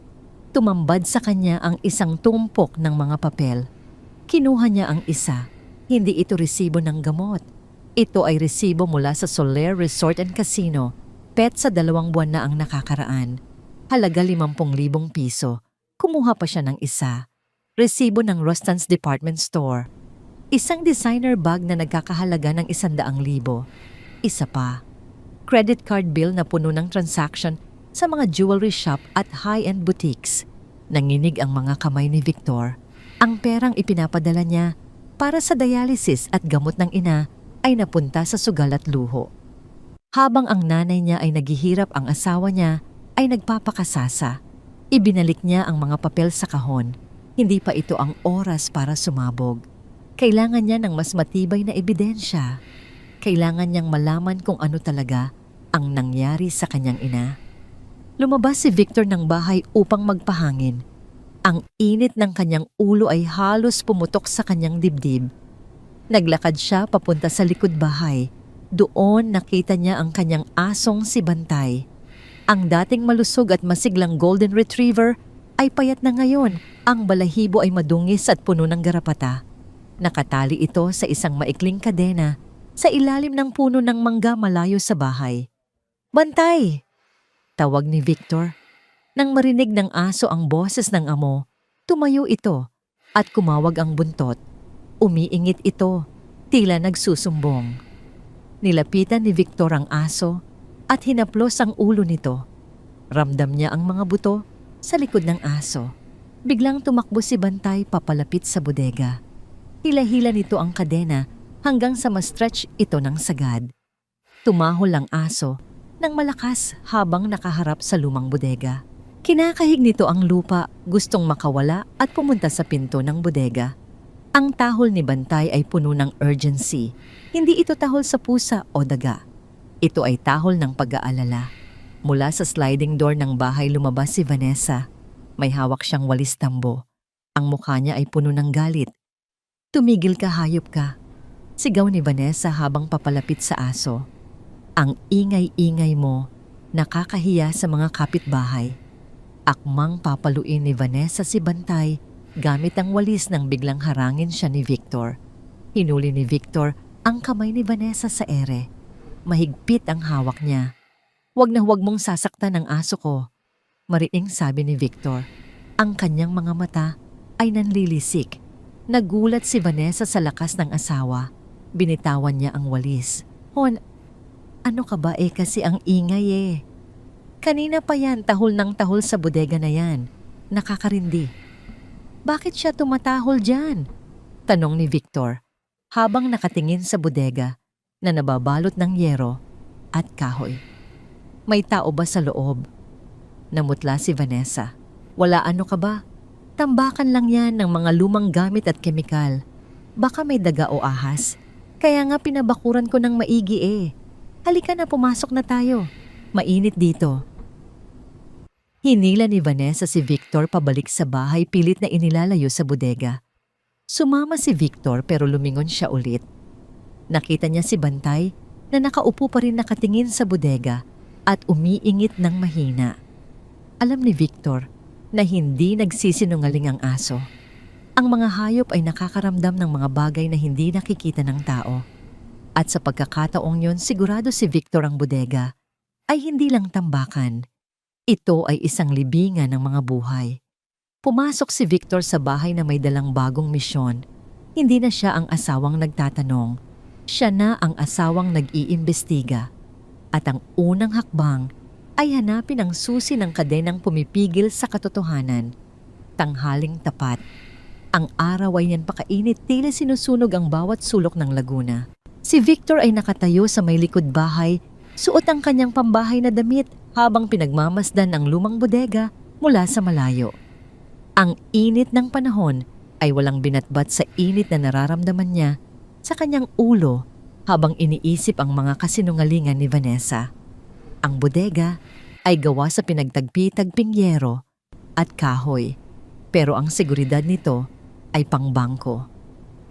Tumambad sa kanya ang isang tumpok ng mga papel. Kinuha niya ang isa. Hindi ito resibo ng gamot. Ito ay resibo mula sa Soler Resort and Casino. Pet sa 2 buwan na ang nakakaraan. Halaga 50,000 piso. Kumuha pa siya ng isa. Resibo ng Rostan's Department Store. Isang designer bag na nagkakahalaga ng 100,000. Isa pa. Credit card bill na puno ng transaction sa mga jewelry shop at high-end boutiques. Nanginig ang mga kamay ni Victor. Ang perang ipinapadala niya para sa dialysis at gamot ng ina ay napunta sa sugal at luho. Habang ang nanay niya ay naghihirap, ang asawa niya ay nagpapakasasa. Ibinalik niya ang mga papel sa kahon. Hindi pa ito ang oras para sumabog. Kailangan niya ng mas matibay na ebidensya. Kailangan niyang malaman kung ano talaga ang nangyari sa kanyang ina. Lumabas si Victor ng bahay upang magpahangin. Ang init ng kanyang ulo ay halos pumutok sa kanyang dibdib. Naglakad siya papunta sa likod bahay. Doon nakita niya ang kanyang asong si Bantay. Ang dating malusog at masiglang golden retriever ay payat na ngayon. Ang balahibo ay madungis at puno ng garapata. Nakatali ito sa isang maikling kadena sa ilalim ng puno ng mangga malayo sa bahay. "Bantay!" tawag ni Victor. Nang marinig ng aso ang boses ng amo, tumayo ito at kumawag ang buntot. Umiingit ito, tila nagsusumbong. Nilapitan ni Victor ang aso at hinaplos ang ulo nito. Ramdam niya ang mga buto sa likod ng aso. Biglang tumakbo si Bantay papalapit sa bodega. Hila-hila nito ang kadena hanggang sa ma-stretch ito ng sagad. Tumahol ang aso ng malakas habang nakaharap sa lumang bodega. Kinakahig nito ang lupa, gustong makawala at pumunta sa pinto ng bodega. Ang tahol ni Bantay ay puno ng urgency. Hindi ito tahol sa pusa o daga. Ito ay tahol ng pag-aalala. Mula sa sliding door ng bahay lumabas si Vanessa. May hawak siyang walis tambo. Ang mukha niya ay puno ng galit. "Tumigil ka, hayop ka," sigaw ni Vanessa habang papalapit sa aso. "Ang ingay-ingay mo, nakakahiya sa mga kapitbahay." Akmang papaluin ni Vanessa si Bantay gamit ang walis nang biglang harangin siya ni Victor. Hinuli ni Victor ang kamay ni Vanessa sa ere. Mahigpit ang hawak niya. "Huwag na huwag mong sasaktan ang aso ko," mariing sabi ni Victor. Ang kanyang mga mata ay nanlilisik. Nagulat si Vanessa sa lakas ng asawa. Binitawan niya ang walis. "Hon, ano ka ba kasi ang ingay eh. Kanina pa yan tahol ng tahol sa bodega na yan. Nakakarindi." "Bakit siya tumatahol dyan?" tanong ni Victor habang nakatingin sa bodega na nababalot ng yero at kahoy. "May tao ba sa loob?" Namutla si Vanessa. "Wala, ano ka ba? Tambakan lang yan ng mga lumang gamit at kemikal. Baka may daga o ahas. Kaya nga pinabakuran ko ng maigi eh. Halika na, pumasok na tayo. Mainit dito." Hinila ni Vanessa si Victor pabalik sa bahay, pilit na inilalayo sa bodega. Sumama si Victor pero lumingon siya ulit. Nakita niya si Bantay na nakaupo pa rin nakatingin sa bodega at umiingit ng mahina. Alam ni Victor na hindi nagsisinungaling ang aso. Ang mga hayop ay nakakaramdam ng mga bagay na hindi nakikita ng tao. At sa pagkakataong yon, sigurado si Victor ang bodega ay hindi lang tambakan. Ito ay isang libingan ng mga buhay. Pumasok si Victor sa bahay na may dalang bagong misyon. Hindi na siya ang asawang nagtatanong. Siya na ang asawang nag-iimbestiga. At ang unang hakbang ay hanapin ang susi ng kadenang pumipigil sa katotohanan. Tanghaling tapat. Ang araw ay yan pakainit, tila sinusunog ang bawat sulok ng Laguna. Si Victor ay nakatayo sa may likod bahay, suot ang kanyang pambahay na damit habang pinagmamasdan ang lumang bodega mula sa malayo. Ang init ng panahon ay walang binatbat sa init na nararamdaman niya sa kanyang ulo habang iniisip ang mga kasinungalingan ni Vanessa. Ang bodega ay gawa sa pinagtagpi-tagping yero at kahoy, pero ang seguridad nito ay pangbangko.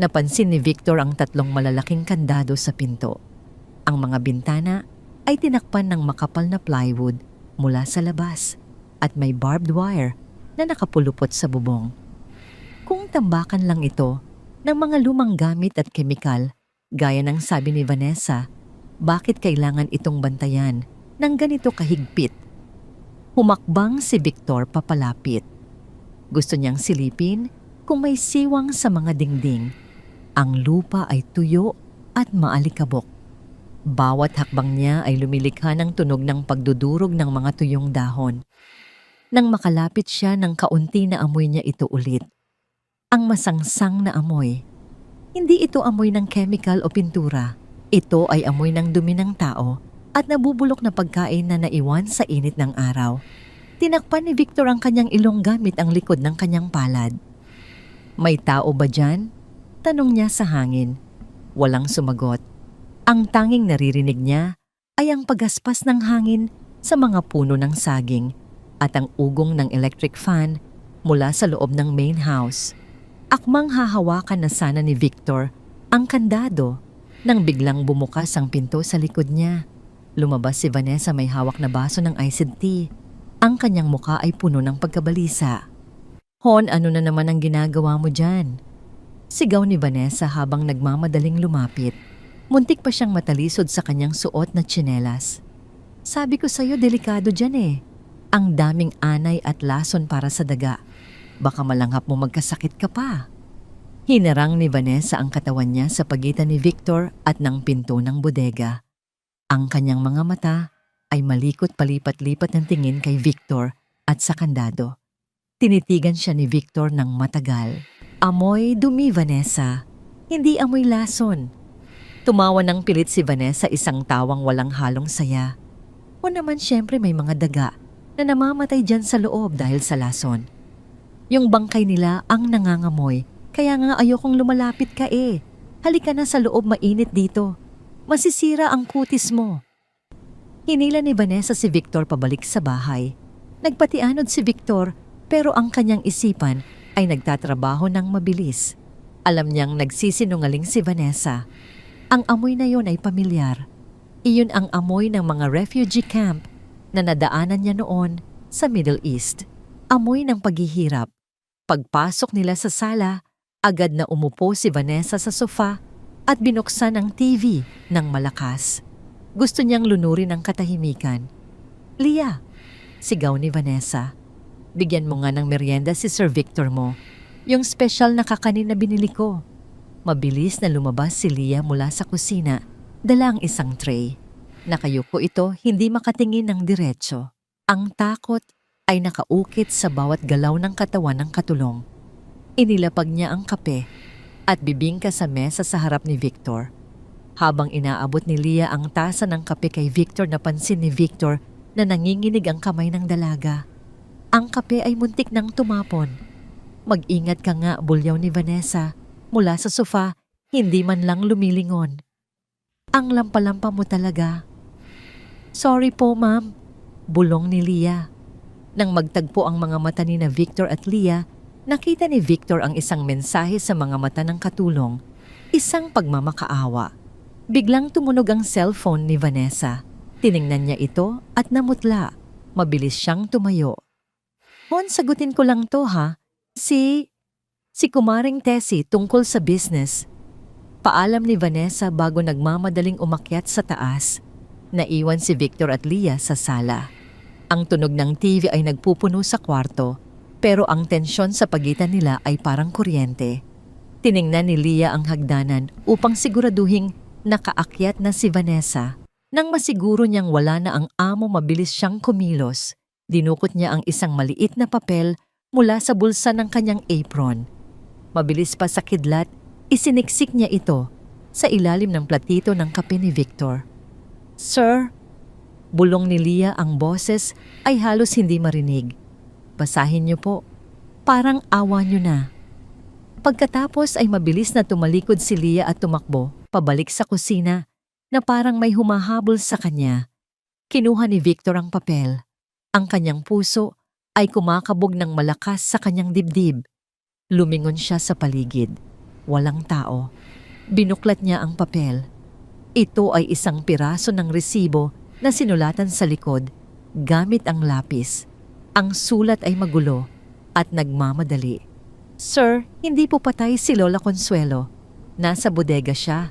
Napansin ni Victor ang 3 malalaking kandado sa pinto. Ang mga bintana ay tinakpan ng makapal na plywood mula sa labas at may barbed wire na nakapulupot sa bubong. Kung tambakan lang ito ng mga lumang gamit at kemikal, gaya ng sabi ni Vanessa, bakit kailangan itong bantayan ng ganito kahigpit? Humakbang si Victor papalapit. Gusto niyang silipin kung may siwang sa mga dingding. Ang lupa ay tuyo at maalikabok. Bawat hakbang niya ay lumilikha ng tunog ng pagdudurog ng mga tuyong dahon. Nang makalapit siya ng kaunti na amoy niya ito ulit. Ang masangsang na amoy. Hindi ito amoy ng chemical o pintura. Ito ay amoy ng dumi ng tao at nabubulok na pagkain na naiwan sa init ng araw. Tinakpan ni Victor ang kanyang ilong gamit ang likod ng kanyang palad. "May tao ba dyan?" tanong niya sa hangin. Walang sumagot. Ang tanging naririnig niya ay ang pagaspas ng hangin sa mga puno ng saging at ang ugong ng electric fan mula sa loob ng main house. Akmang hahawakan na sana ni Victor ang kandado nang biglang bumukas ang pinto sa likod niya. Lumabas si Vanessa, may hawak na baso ng iced tea. Ang kanyang muka ay puno ng pagkabalisa. "Hon, ano na naman ang ginagawa mo dyan?" Sigaw ni Vanessa habang nagmamadaling lumapit. Muntik pa siyang matalisod sa kanyang suot na tsinelas. "Sabi ko sa'yo, delikado dyan eh. Ang daming anay at lason para sa daga. Baka malanghap mo magkasakit ka pa." Hinarang ni Vanessa ang katawan niya sa pagitan ni Victor at ng pinto ng bodega. Ang kanyang mga mata ay malikot palipat-lipat ng tingin kay Victor at sa kandado. Tinitigan siya ni Victor ng matagal. "Amoy dumi, Vanessa. Hindi amoy lason." Tumawa ng pilit si Vanessa, isang tawang walang halong saya. O naman syempre may mga daga na namamatay dyan sa loob dahil sa lason. Yung bangkay nila ang nangangamoy, kaya nga ayokong lumalapit ka eh. Halika na sa loob, mainit dito. Masisira ang kutis mo. Hinila ni Vanessa si Victor pabalik sa bahay. Nagpatianod si Victor pero ang kanyang isipan ay nagtatrabaho ng mabilis. Alam niyang nagsisinungaling si Vanessa. Ang amoy na yon ay pamilyar. Iyon ang amoy ng mga refugee camp na nadaanan niya noon sa Middle East. Amoy ng paghihirap. Pagpasok nila sa sala, agad na umupo si Vanessa sa sofa at binuksan ang TV ng malakas. Gusto niyang lunurin ang katahimikan. "Lia," sigaw ni Vanessa. "Bigyan mo nga ng merienda si Sir Victor mo. Yung special na kakanin na binili ko." Mabilis na lumabas si Lia mula sa kusina, dala ang isang tray. Nakayuko ito, hindi makatingin ng diretso. Ang takot ay nakaukit sa bawat galaw ng katawan ng katulong. Inilapag niya ang kape at bibingka sa mesa sa harap ni Victor. Habang inaabot ni Lia ang tasa ng kape kay Victor, napansin ni Victor na nanginginig ang kamay ng dalaga. Ang kape ay muntik nang tumapon. "Mag-ingat ka nga," bulyaw ni Vanessa. Mula sa sofa, hindi man lang lumilingon. "Ang lampa-lampa mo talaga." "Sorry po, ma'am," bulong ni Lia. Nang magtagpo ang mga mata ni na Victor at Lia, nakita ni Victor ang isang mensahe sa mga mata ng katulong, isang pagmamakaawa. Biglang tumunog ang cellphone ni Vanessa. Tiningnan niya ito at namutla. Mabilis siyang tumayo. "Hon, sagutin ko lang to ha. Si Kumaring Tessie tungkol sa business." Paalam ni Vanessa bago nagmamadaling umakyat sa taas. Naiwan si Victor at Lia sa sala. Ang tunog ng TV ay nagpupuno sa kwarto, pero ang tensyon sa pagitan nila ay parang kuryente. Tiningnan ni Lia ang hagdanan upang siguraduhing nakaakyat na si Vanessa. Nang masiguro niyang wala na ang amo, mabilis siyang kumilos. Dinukot niya ang isang maliit na papel mula sa bulsa ng kanyang apron. Mabilis pa sa kidlat, isiniksik niya ito sa ilalim ng platito ng kape ni Victor. "Sir," bulong ni Lia, ang boses ay halos hindi marinig. "Basahin niyo po. Parang awa niyo na." Pagkatapos ay mabilis na tumalikod si Lia at tumakbo pabalik sa kusina na parang may humahabol sa kanya. Kinuha ni Victor ang papel. Ang kanyang puso ay kumakabog ng malakas sa kanyang dibdib. Lumingon siya sa paligid. Walang tao. Binuklat niya ang papel. Ito ay isang piraso ng resibo na sinulatan sa likod gamit ang lapis. Ang sulat ay magulo at nagmamadali. "Sir, hindi po patay si Lola Consuelo. Nasa bodega siya.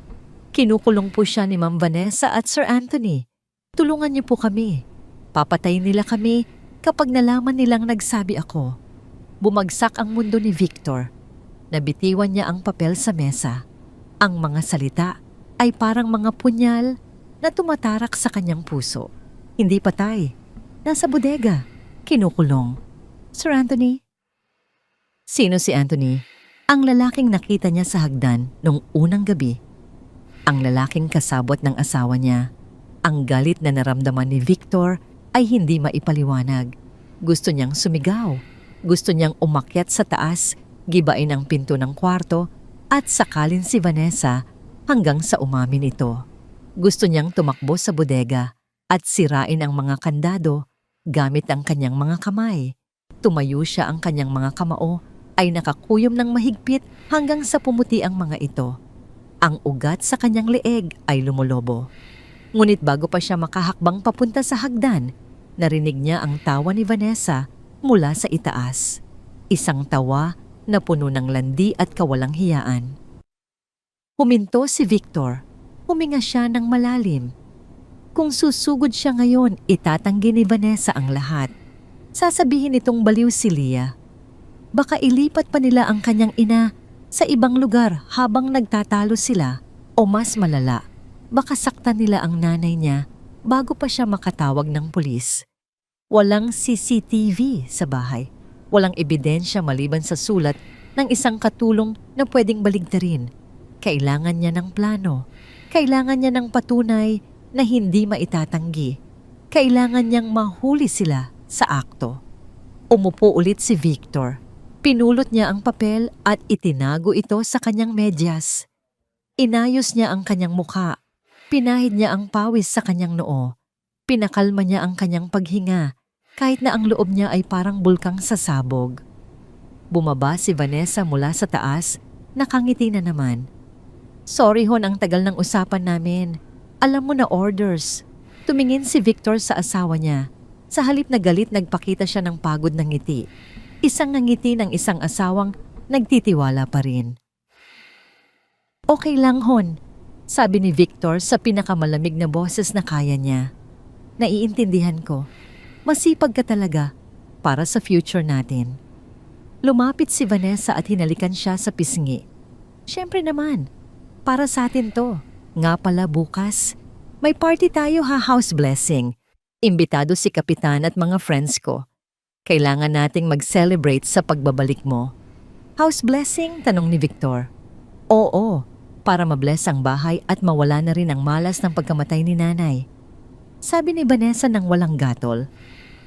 Kinukulong po siya ni Ma'am Vanessa at Sir Anthony. Tulungan niyo po kami. Papatayin nila kami kapag nalaman nilang nagsabi ako." Bumagsak ang mundo ni Victor. Nabitiwan niya ang papel sa mesa. Ang mga salita ay parang mga punyal na tumatarak sa kanyang puso. Hindi patay. Nasa bodega. Kinukulong. "Sir Anthony?" Sino si Anthony? Ang lalaking nakita niya sa hagdan nung unang gabi. Ang lalaking kasabot ng asawa niya. Ang galit na naramdaman ni Victor ay hindi maipaliwanag. Gusto niyang sumigaw. Gusto niyang umakyat sa taas, gibain ang pinto ng kwarto at sakalin si Vanessa hanggang sa umamin ito. Gusto niyang tumakbo sa bodega at sirain ang mga kandado gamit ang kanyang mga kamay. Tumayo siya, ang kanyang mga kamao ay nakakuyom ng mahigpit hanggang sa pumuti ang mga ito. Ang ugat sa kanyang leeg ay lumulobo. Ngunit bago pa siya makahakbang papunta sa hagdan, narinig niya ang tawa ni Vanessa mula sa itaas. Isang tawa na puno ng landi at kawalang hiyaan. Huminto si Victor. Huminga siya ng malalim. Kung susugod siya ngayon, itatanggi ni Vanessa ang lahat. Sasabihin itong baliw si Lia. Baka ilipat pa nila ang kanyang ina sa ibang lugar habang nagtatalo sila, o mas malala, baka saktan nila ang nanay niya bago pa siya makatawag ng pulis. Walang CCTV sa bahay. Walang ebidensya maliban sa sulat ng isang katulong na pwedeng baligtarin. Kailangan niya ng plano. Kailangan niya ng patunay na hindi maitatanggi. Kailangan niyang mahuli sila sa akto. Umupo ulit si Victor. Pinulot niya ang papel at itinago ito sa kanyang medyas. Inayos niya ang kanyang mukha. Pinahid niya ang pawis sa kanyang noo. Pinakalma niya ang kanyang paghinga kahit na ang loob niya ay parang bulkang sasabog. Bumaba si Vanessa mula sa taas, nakangiti na naman. "Sorry hon, ang tagal ng usapan namin. Alam mo na orders." Tumingin si Victor sa asawa niya. Sa halip na galit, nagpakita siya ng pagod na ngiti. Isang ngiti ng isang asawang nagtitiwala pa rin. Okay lang, Hon, sabi ni Victor sa pinakamalamig na boses na kaya niya. Naiintindihan ko. Masipag ka talaga para sa future natin. Lumapit si Vanessa at hinalikan siya sa pisngi. Siyempre naman, para sa atin to. Nga pala bukas, may party tayo house blessing. Imbitado si Kapitan at mga friends ko. Kailangan nating mag-celebrate sa pagbabalik mo. House blessing? Tanong ni Victor. Oo, para mabless ang bahay at mawala na rin ang malas ng pagkamatay ni nanay. Sabi ni Vanessa nang walang gatol.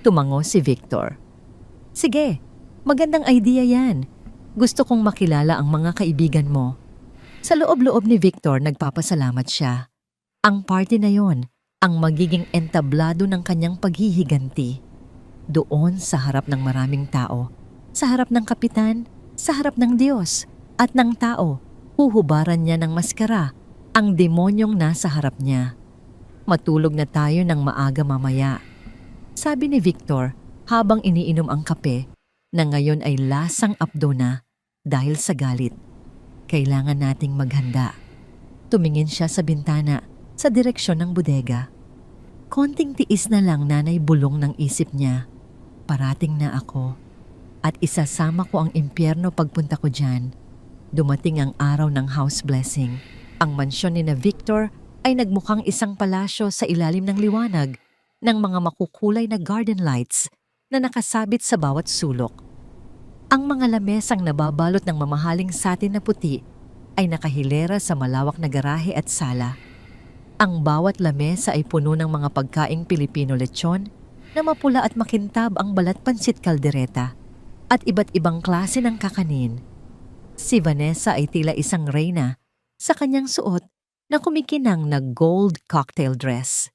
Tumango si Victor. Sige, magandang idea yan. Gusto kong makilala ang mga kaibigan mo. Sa loob-loob ni Victor nagpapasalamat siya. Ang party na yon ang magiging entablado ng kanyang paghihiganti. Doon sa harap ng maraming tao, sa harap ng kapitan, sa harap ng Diyos at ng tao, huhubaran niya ng maskara ang demonyong nasa harap niya. Matulog na tayo ng maaga mamaya. Sabi ni Victor habang iniinom ang kape na ngayon ay lasang apdo na dahil sa galit. Kailangan nating maghanda. Tumingin siya sa bintana sa direksyon ng bodega. Konting tiis na lang, nanay, bulong ng isip niya. Parating na ako at isasama ko ang impyerno pagpunta ko dyan. Dumating ang araw ng house blessing. Ang mansyon ni na Victor ay nagmukhang isang palasyo sa ilalim ng liwanag ng mga makukulay na garden lights na nakasabit sa bawat sulok. Ang mga lamesang nababalot ng mamahaling satin na puti ay nakahilera sa malawak na garahe at sala. Ang bawat lamesa ay puno ng mga pagkaing Pilipino lechon na mapula at makintab ang balat pansit kaldereta at iba't ibang klase ng kakanin. Si Vanessa ay tila isang reyna sa kanyang suot na kumikinang na gold cocktail dress.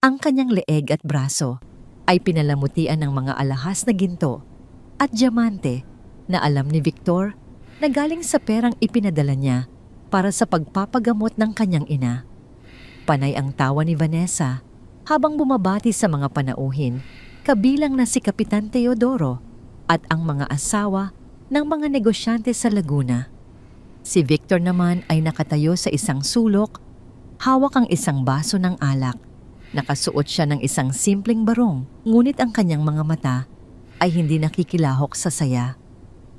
Ang kanyang leeg at braso ay pinalamutian ng mga alahas na ginto at diamante na alam ni Victor na galing sa perang ipinadala niya para sa pagpapagamot ng kanyang ina. Panay ang tawa ni Vanessa habang bumabati sa mga panauhin, kabilang na si Kapitan Teodoro at ang mga asawa ng mga negosyante sa Laguna. Si Victor naman ay nakatayo sa isang sulok, hawak ang isang baso ng alak. Nakasuot siya ng isang simpleng barong, ngunit ang kanyang mga mata ay hindi nakikilahok sa saya.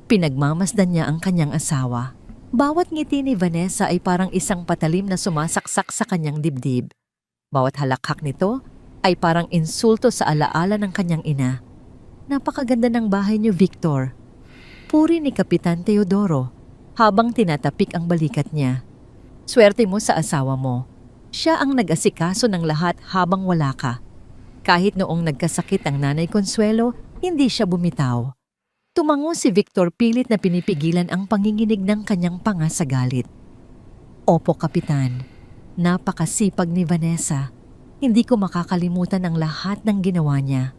Pinagmamasdan niya ang kanyang asawa. Bawat ngiti ni Vanessa ay parang isang patalim na sumasaksak sa kanyang dibdib. Bawat halakhak nito ay parang insulto sa alaala ng kanyang ina. Napakaganda ng bahay niyo, Victor. Puri ni Kapitan Teodoro habang tinatapik ang balikat niya. Swerte mo sa asawa mo. Siya ang nag-asikaso ng lahat habang wala ka. Kahit noong nagkasakit ang nanay Consuelo, hindi siya bumitaw. Tumango si Victor pilit na pinipigilan ang panginginig ng kanyang panga sa galit. Opo, Kapitan. Napakasipag ni Vanessa. Hindi ko makakalimutan ang lahat ng ginawa niya.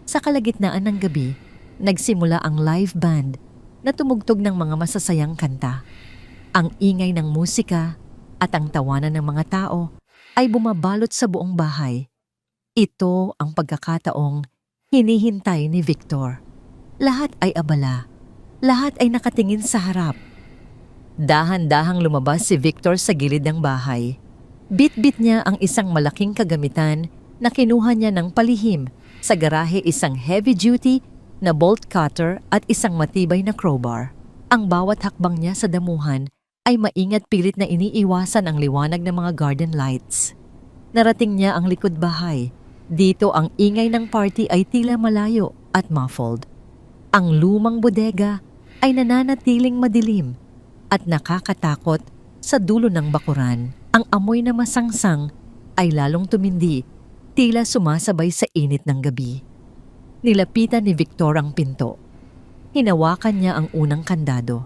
Sa kalagitnaan ng gabi, nagsimula ang live band na tumugtog ng mga masasayang kanta. Ang ingay ng musika at ang tawanan ng mga tao ay bumabalot sa buong bahay. Ito ang pagkakataong hinihintay ni Victor. Lahat ay abala. Lahat ay nakatingin sa harap. Dahan-dahang lumabas si Victor sa gilid ng bahay. Bit-bit niya ang isang malaking kagamitan na kinuha niya ng palihim. Sa garahe, isang heavy-duty na bolt cutter at isang matibay na crowbar. Ang bawat hakbang niya sa damuhan ay maingat pilit na iniiwasan ang liwanag ng mga garden lights. Narating niya ang likod bahay. Dito ang ingay ng party ay tila malayo at muffled. Ang lumang bodega ay nananatiling madilim at nakakatakot sa dulo ng bakuran. Ang amoy na masangsang ay lalong tumindi, tila sumasabay sa init ng gabi. Nilapitan ni Victor ang pinto. Hinawakan niya ang unang kandado.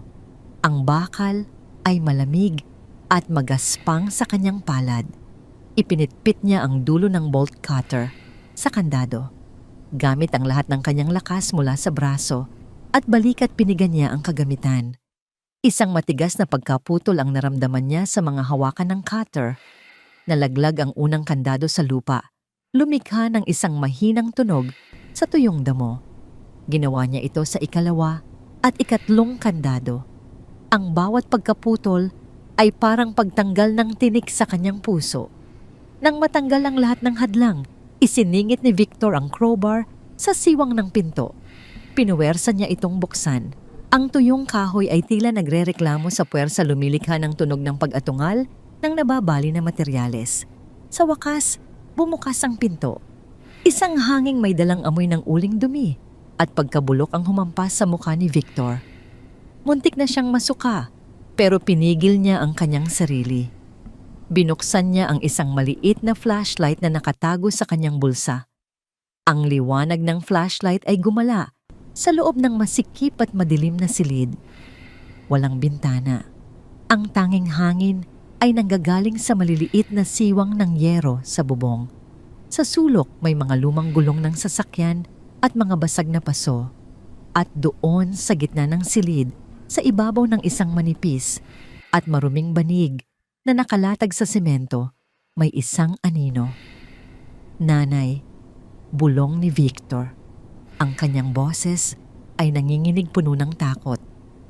Ang bakal ay malamig at magaspang sa kanyang palad. Ipinitpit niya ang dulo ng bolt cutter sa kandado. Gamit ang lahat ng kanyang lakas mula sa braso at balikat pinigan niya ang kagamitan. Isang matigas na pagkaputol ang naramdaman niya sa mga hawakan ng cutter. Nalaglag ang unang kandado sa lupa. Lumikha ng isang mahinang tunog sa tuyong damo. Ginawa niya ito sa ikalawa at ikatlong kandado. Ang bawat pagkaputol ay parang pagtanggal ng tinik sa kanyang puso. Nang matanggal ang lahat ng hadlang, isiningit ni Victor ang crowbar sa siwang ng pinto. Pinuwersa niya itong buksan. Ang tuyong kahoy ay tila nagrereklamo sa puwersa, lumilikha ng tunog ng pag-atungal ng nababali na materyales. Sa wakas, bumukas ang pinto. Isang hanging may dalang amoy ng uling dumi at pagkabulok ang humampas sa mukha ni Victor. Muntik na siyang masuka, pero pinigil niya ang kanyang sarili. Binuksan niya ang isang maliit na flashlight na nakatago sa kanyang bulsa. Ang liwanag ng flashlight ay gumala sa loob ng masikip at madilim na silid. Walang bintana. Ang tanging hangin ay nanggagaling sa maliliit na siwang ng yero sa bubong. Sa sulok may mga lumang gulong ng sasakyan at mga basag na paso. At doon sa gitna ng silid, sa ibabaw ng isang manipis at maruming banig na nakalatag sa semento, may isang anino. Nanay, bulong ni Victor. Ang kanyang boses ay nanginginig, puno ng takot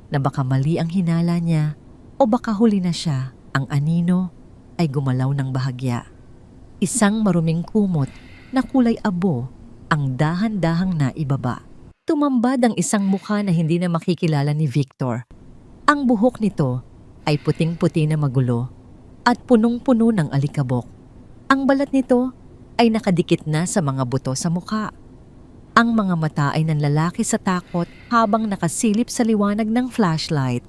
na baka mali ang hinala niya o baka huli na siya. Ang anino ay gumalaw ng bahagya. Isang maruming kumot na kulay abo ang dahan-dahang naibaba. Tumambad ang isang mukha na hindi na makikilala ni Victor. Ang buhok nito ay puting-puti na magulo at punong-puno ng alikabok. Ang balat nito ay nakadikit na sa mga buto sa mukha. Ang mga mata ay nanlalaki sa takot habang nakasilip sa liwanag ng flashlight.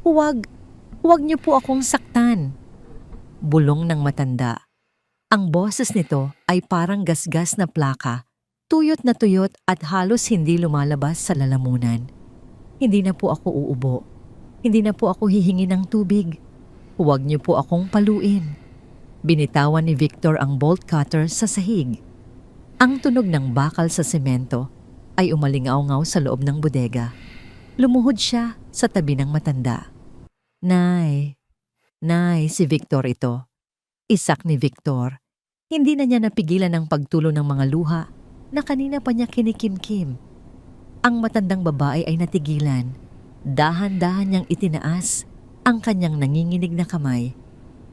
Huwag niyo po akong saktan, bulong ng matanda. Ang boses nito ay parang gasgas na plaka, tuyot na tuyot at halos hindi lumalabas sa lalamunan. Hindi na po ako uubo. Hindi na po ako hihingi ng tubig. Huwag niyo po akong paluin. Binitawan ni Victor ang bolt cutter sa sahig. Ang tunog ng bakal sa semento ay umalingaw-ngaw sa loob ng bodega. Lumuhod siya sa tabi ng matanda. Nay, si Victor ito. Isak ni Victor. Hindi na niya napigilan ang pagtulo ng mga luha na kanina pa niya kinikimkim. Ang matandang babae ay natigilan. Dahan-dahan niyang itinaas ang kanyang nanginginig na kamay.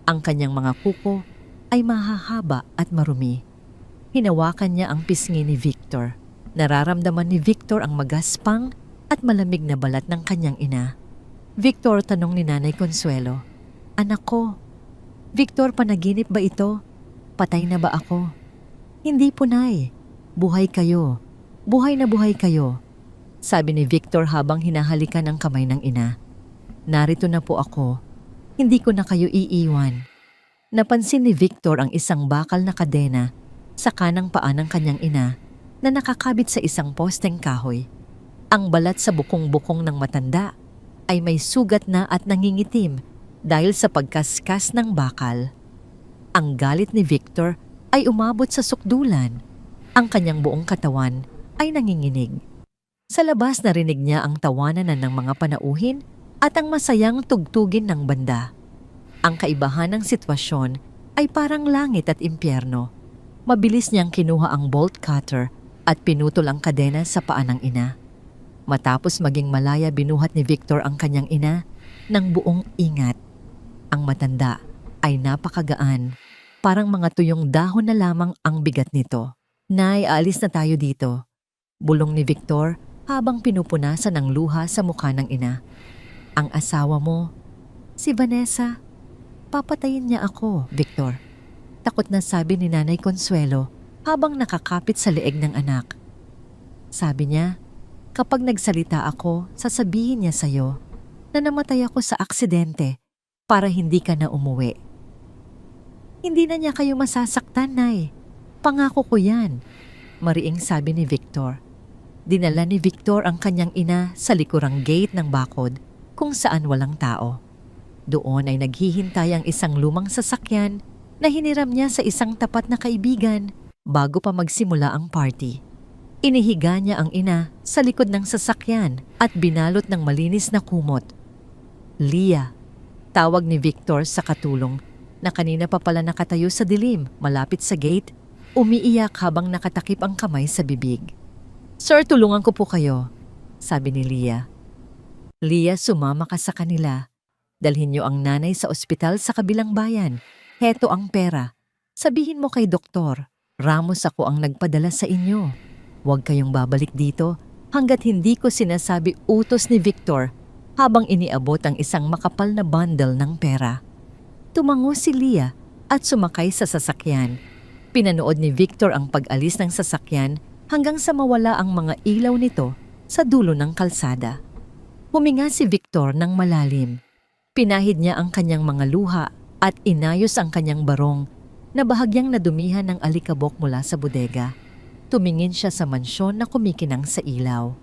Ang kanyang mga kuko ay mahahaba at marumi. Hinawakan niya ang pisngi ni Victor. Nararamdaman ni Victor ang magaspang at malamig na balat ng kanyang ina. Victor, tanong ni Nanay Consuelo. Anak ko, Victor, panaginip ba ito? Patay na ba ako? Hindi po, Nay. Buhay kayo. Buhay na buhay kayo. Sabi ni Victor habang hinahalikan ang kamay ng ina. Narito na po ako. Hindi ko na kayo iiwan. Napansin ni Victor ang isang bakal na kadena sa kanang paa ng kanyang ina na nakakabit sa isang posteng kahoy. Ang balat sa bukong-bukong ng matanda ay may sugat na at nangingitim dahil sa pagkaskas ng bakal. Ang galit ni Victor ay umabot sa sukdulan. Ang kanyang buong katawan ay nanginginig. Sa labas narinig niya ang tawanan ng mga panauhin at ang masayang tugtugin ng banda. Ang kaibahan ng sitwasyon ay parang langit at impyerno. Mabilis niyang kinuha ang bolt cutter at pinutol ang kadena sa paa ng ina. Matapos maging malaya, binuhat ni Victor ang kanyang ina ng buong ingat. Ang matanda ay napakagaan, parang mga tuyong dahon na lamang ang bigat nito. Nay, aalis na tayo dito, bulong ni Victor habang pinupunasan ng luha sa mukha ng ina. Ang asawa mo, si Vanessa, papatayin niya ako, Victor. Takot na sabi ni Nanay Consuelo habang nakakapit sa leeg ng anak. Sabi niya, kapag nagsalita ako, sasabihin niya sa'yo na namatay ako sa aksidente para hindi ka na umuwi. Hindi na niya kayo masasaktan, Nay. Pangako ko yan, mariing sabi ni Victor. Dinala ni Victor ang kanyang ina sa likurang gate ng bakod kung saan walang tao. Doon ay naghihintay ang isang lumang sasakyan na hiniram niya sa isang tapat na kaibigan bago pa magsimula ang party. Inihiga niya ang ina sa likod ng sasakyan at binalot ng malinis na kumot. Leah, tawag ni Victor sa katulong na kanina pa pala nakatayo sa dilim malapit sa gate, umiiyak habang nakatakip ang kamay sa bibig. Sir, tulungan ko po kayo, sabi ni Leah. Leah, sumama ka sa kanila. Dalhin niyo ang nanay sa ospital sa kabilang bayan. Heto ang pera. Sabihin mo kay doktor, Ramos ako ang nagpadala sa inyo. Huwag kayong babalik dito hanggat hindi ko sinasabi utos ni Victor habang iniabot ang isang makapal na bundle ng pera. Tumango si Leah at sumakay sa sasakyan. Pinanood ni Victor ang pag-alis ng sasakyan hanggang sa mawala ang mga ilaw nito sa dulo ng kalsada. Huminga si Victor ng malalim. Pinahid niya ang kanyang mga luha at inayos ang kanyang barong na bahagyang nadumihan ng alikabok mula sa bodega. Tumingin siya sa mansyon na kumikinang sa ilaw.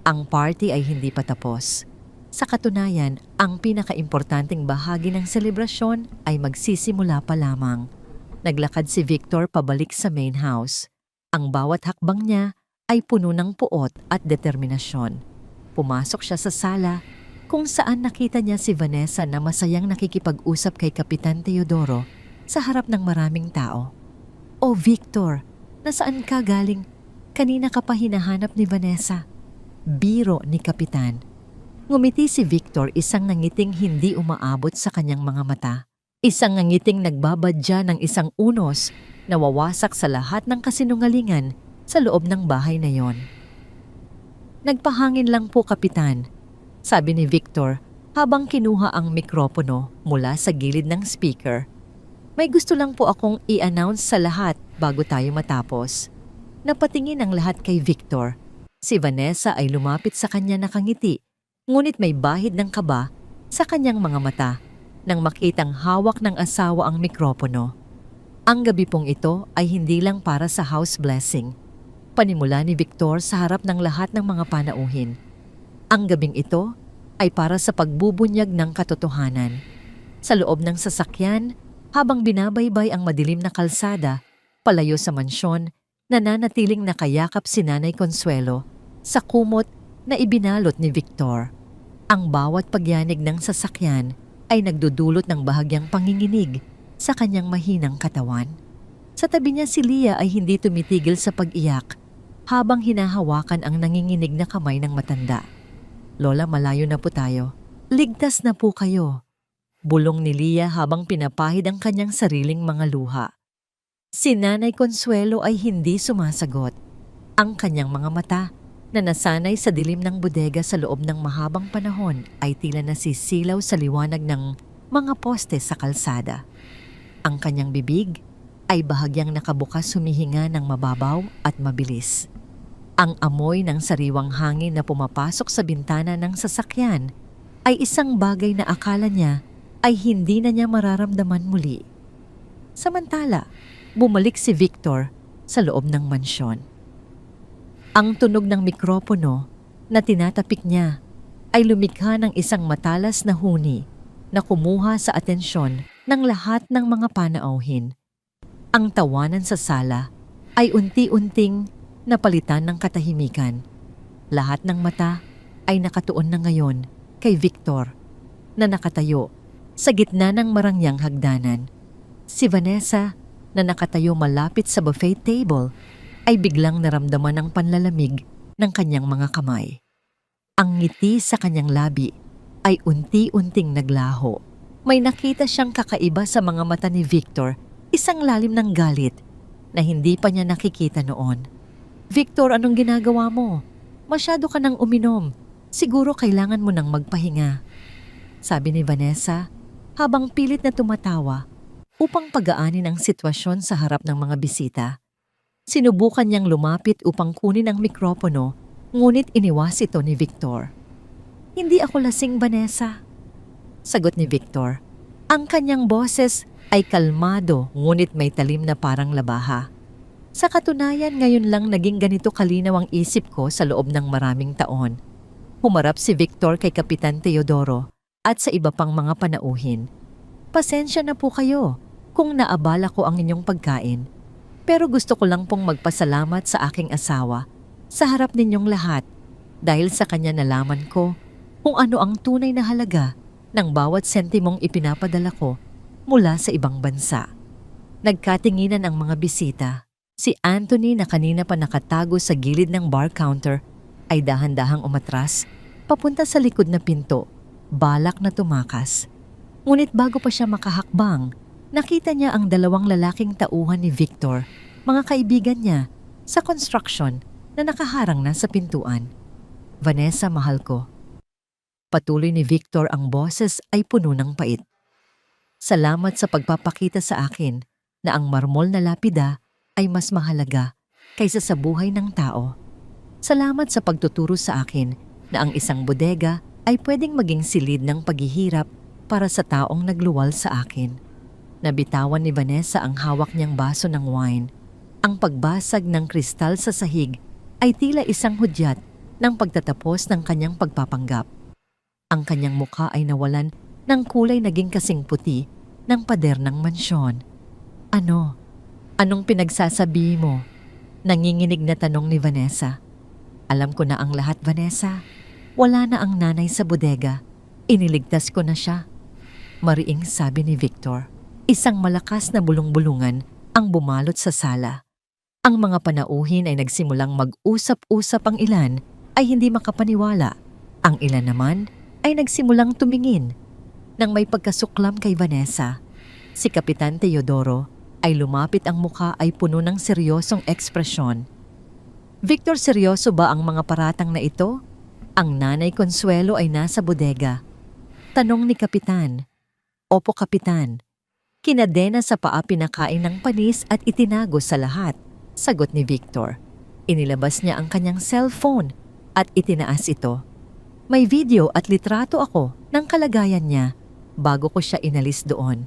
Ang party ay hindi pa tapos. Sa katunayan, ang pinakaimportanteng bahagi ng selebrasyon ay magsisimula pa lamang. Naglakad si Victor pabalik sa main house. Ang bawat hakbang niya ay puno ng puot at determinasyon. Pumasok siya sa sala kung saan nakita niya si Vanessa na masayang nakikipag-usap kay Kapitan Teodoro sa harap ng maraming tao. "Oh Victor, nasaan ka galing? Kanina ka pa hinahanap ni Vanessa." Biro ni Kapitan. Ngumiti si Victor, isang nangiting hindi umaabot sa kanyang mga mata. Isang nangiting nagbabadya ng isang unos na wawasak sa lahat ng kasinungalingan sa loob ng bahay na yon. "Nagpahangin lang po, Kapitan," sabi ni Victor habang kinuha ang mikropono mula sa gilid ng speaker. "May gusto lang po akong i-announce sa lahat bago tayo matapos." Napatingin ang lahat kay Victor. Si Vanessa ay lumapit sa kanya nakangiti, ngunit may bahid ng kaba sa kanyang mga mata nang makitang hawak ng asawa ang mikropono. Ang gabi pong ito ay hindi lang para sa house blessing. Panimula ni Victor sa harap ng lahat ng mga panauhin. Ang gabing ito ay para sa pagbubunyag ng katotohanan. Sa loob ng sasakyan, habang binabaybay ang madilim na kalsada, palayo sa mansyon, nananatiling nakayakap si Nanay Consuelo sa kumot na ibinalot ni Victor. Ang bawat pagyanig ng sasakyan ay nagdudulot ng bahagyang panginginig sa kanyang mahinang katawan. Sa tabi niya si Leah ay hindi tumitigil sa pag-iyak habang hinahawakan ang nanginginig na kamay ng matanda. "Lola, malayo na po tayo. Ligtas na po kayo." Bulong ni Leah habang pinapahid ang kanyang sariling mga luha. Si Nanay Consuelo ay hindi sumasagot. Ang kanyang mga mata na nasanay sa dilim ng bodega sa loob ng mahabang panahon ay tila nasisilaw sa liwanag ng mga poste sa kalsada. Ang kanyang bibig ay bahagyang nakabukas humihinga ng mababaw at mabilis. Ang amoy ng sariwang hangin na pumapasok sa bintana ng sasakyan ay isang bagay na akala niya ay hindi na niya mararamdaman muli. Samantala, bumalik si Victor sa loob ng mansyon. Ang tunog ng mikropono na tinatapik niya ay lumikha ng isang matalas na huni na kumuha sa atensyon ng lahat ng mga panauhin. Ang tawanan sa sala ay unti-unting napalitan ng katahimikan. Lahat ng mata ay nakatuon na ngayon kay Victor na nakatayo sa gitna ng marangyang hagdanan. Si Vanessa na nakatayo malapit sa buffet table ay biglang naramdaman ang panlalamig ng kanyang mga kamay. Ang ngiti sa kanyang labi ay unti-unting naglaho. May nakita siyang kakaiba sa mga mata ni Victor, isang lalim ng galit na hindi pa niya nakikita noon. "Victor, anong ginagawa mo? Masyado ka nang uminom. Siguro kailangan mo nang magpahinga," sabi ni Vanessa habang pilit na tumatawa upang pagaanin ang sitwasyon sa harap ng mga bisita. Sinubukan niyang lumapit upang kunin ang mikropono, ngunit iniwas ito ni Victor. "Hindi ako lasing, Vanessa," sagot ni Victor. Ang kanyang boses ay kalmado ngunit may talim na parang labaha. "Sa katunayan, ngayon lang naging ganito kalinaw ang isip ko sa loob ng maraming taon." Humarap si Victor kay Kapitan Teodoro at sa iba pang mga panauhin. "Pasensya na po kayo kung naabala ko ang inyong pagkain. Pero gusto ko lang pong magpasalamat sa aking asawa sa harap ninyong lahat dahil sa kanya nalaman ko kung ano ang tunay na halaga ng bawat sentimong ipinapadala ko mula sa ibang bansa." Nagkatinginan ang mga bisita. Si Anthony na kanina pa nakatago sa gilid ng bar counter ay dahan-dahang umatras papunta sa likod na pinto, balak na tumakas. Ngunit bago pa siya makahakbang, nakita niya ang dalawang lalaking tauhan ni Victor, mga kaibigan niya, sa construction na nakaharang na sa pintuan. "Vanessa, mahal ko." Patuloy ni Victor, ang boses ay puno ng pait. "Salamat sa pagpapakita sa akin na ang marmol na lapida ay mas mahalaga kaysa sa buhay ng tao. Salamat sa pagtuturo sa akin na ang isang bodega ay pwedeng maging silid ng paghihirap para sa taong nagluwal sa akin." Nabitawan ni Vanessa ang hawak niyang baso ng wine. Ang pagbasag ng kristal sa sahig ay tila isang hudyat ng pagtatapos ng kanyang pagpapanggap. Ang kanyang mukha ay nawalan ng kulay, naging kasing puti ng pader ng mansyon. "Ano? Anong pinagsasabi mo?" Nanginginig na tanong ni Vanessa. "Alam ko na ang lahat, Vanessa. Wala na ang nanay sa bodega. Iniligtas ko na siya." Mariing sabi ni Victor. Isang malakas na bulong-bulungan ang bumalot sa sala. Ang mga panauhin ay nagsimulang mag-usap-usap, ang ilan ay hindi makapaniwala. Ang ilan naman ay nagsimulang tumingin. Nang may pagkasuklam kay Vanessa, si Kapitan Teodoro ay lumapit, ang mukha ay puno ng seryosong ekspresyon. "Victor, seryoso ba ang mga paratang na ito? Ang nanay Consuelo ay nasa bodega?" Tanong ni Kapitan. "Opo, Kapitan. Kinadena sa paa, pinakain ng panis at itinago sa lahat," sagot ni Victor. Inilabas niya ang kanyang cellphone at itinaas ito. "May video at litrato ako ng kalagayan niya bago ko siya inalis doon."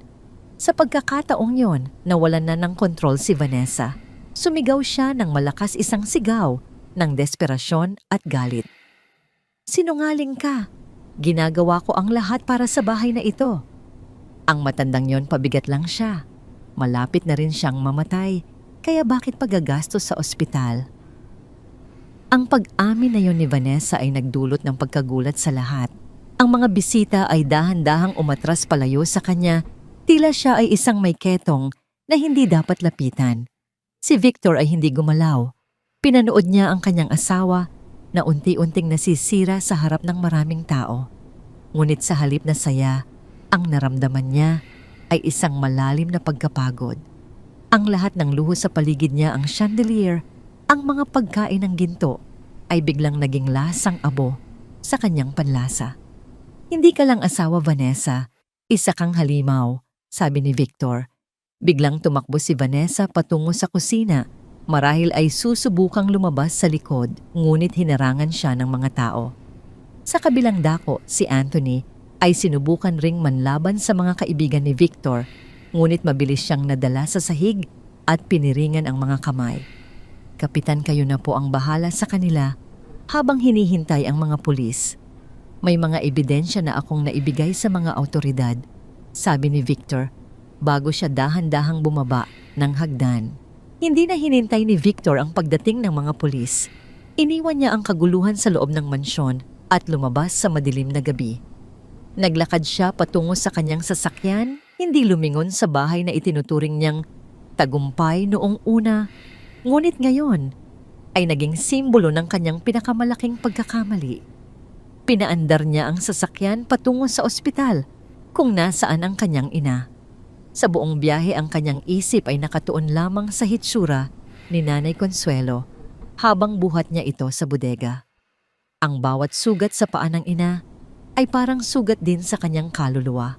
Sa pagkakataong yon, nawalan na ng kontrol si Vanessa. Sumigaw siya ng malakas, isang sigaw ng desperasyon at galit. "Sinungaling ka! Ginagawa ko ang lahat para sa bahay na ito." Ang matandang yon, pabigat lang siya. Malapit na rin siyang mamatay, kaya bakit pagagastos sa ospital? Ang pag-amin na yon ni Vanessa ay nagdulot ng pagkagulat sa lahat. Ang mga bisita ay dahan-dahang umatras palayo sa kanya, tila siya ay isang may ketong na hindi dapat lapitan. Si Victor ay hindi gumalaw. Pinanood niya ang kanyang asawa na unti-unting nasisira sa harap ng maraming tao. Ngunit sa halip na saya, ang naramdaman niya ay isang malalim na pagkapagod. Ang lahat ng luho sa paligid niya, ang chandelier, ang mga pagkain ng ginto, ay biglang naging lasang abo sa kanyang panlasa. "Hindi ka lang asawa, Vanessa. Isa kang halimaw," sabi ni Victor. Biglang tumakbo si Vanessa patungo sa kusina. Marahil ay susubukang lumabas sa likod, ngunit hinarangan siya ng mga tao. Sa kabilang dako, si Anthony ay sinubukan ring manlaban sa mga kaibigan ni Victor, ngunit mabilis siyang nadala sa sahig at piniringan ang mga kamay. "Kapitan, kayo na po ang bahala sa kanila habang hinihintay ang mga pulis. May mga ebidensya na akong naibigay sa mga awtoridad," sabi ni Victor bago siya dahan-dahang bumaba ng hagdan. Hindi na hinintay ni Victor ang pagdating ng mga pulis. Iniwan niya ang kaguluhan sa loob ng mansyon at lumabas sa madilim na gabi. Naglakad siya patungo sa kanyang sasakyan, hindi lumingon sa bahay na itinuturing niyang tagumpay noong una, ngunit ngayon ay naging simbolo ng kanyang pinakamalaking pagkakamali. Pinaandar niya ang sasakyan patungo sa ospital kung nasaan ang kanyang ina. Sa buong biyahe, ang kanyang isip ay nakatuon lamang sa hitsura ni Nanay Consuelo habang buhat niya ito sa bodega. Ang bawat sugat sa paa ng ina ay parang sugat din sa kanyang kaluluwa.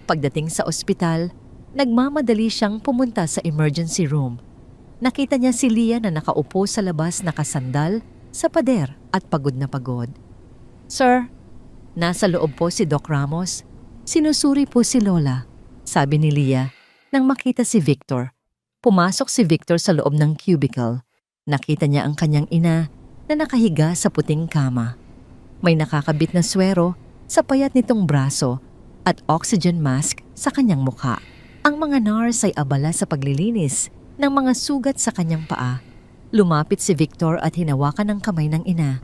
Pagdating sa ospital, nagmamadali siyang pumunta sa emergency room. Nakita niya si Leah na nakaupo sa labas, nakasandal sa pader at pagod na pagod. "Sir, nasa loob po si Doc Ramos. Sinusuri po si Lola," sabi ni Leah nang makita si Victor. Pumasok si Victor sa loob ng cubicle. Nakita niya ang kanyang ina na nakahiga sa puting kama. May nakakabit na swero sa payat nitong braso at oxygen mask sa kanyang mukha. Ang mga nurse ay abala sa paglilinis ng mga sugat sa kanyang paa. Lumapit si Victor at hinawakan ang kamay ng ina.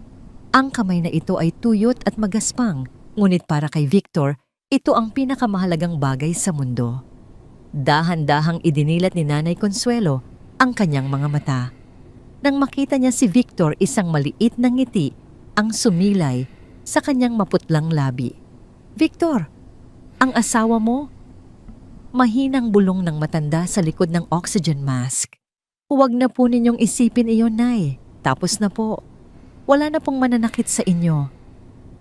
Ang kamay na ito ay tuyot at magaspang, ngunit para kay Victor, ito ang pinakamahalagang bagay sa mundo. Dahan-dahang idinilat ni Nanay Consuelo ang kanyang mga mata. Nang makita niya si Victor, isang maliit na ngiti ang sumilay sa kanyang maputlang labi. "Victor, Ang asawa mo? Mahinang bulong ng matanda sa likod ng oxygen mask. Huwag na po ninyong isipin iyon, Nay. Tapos na po. Wala na pong mananakit sa inyo.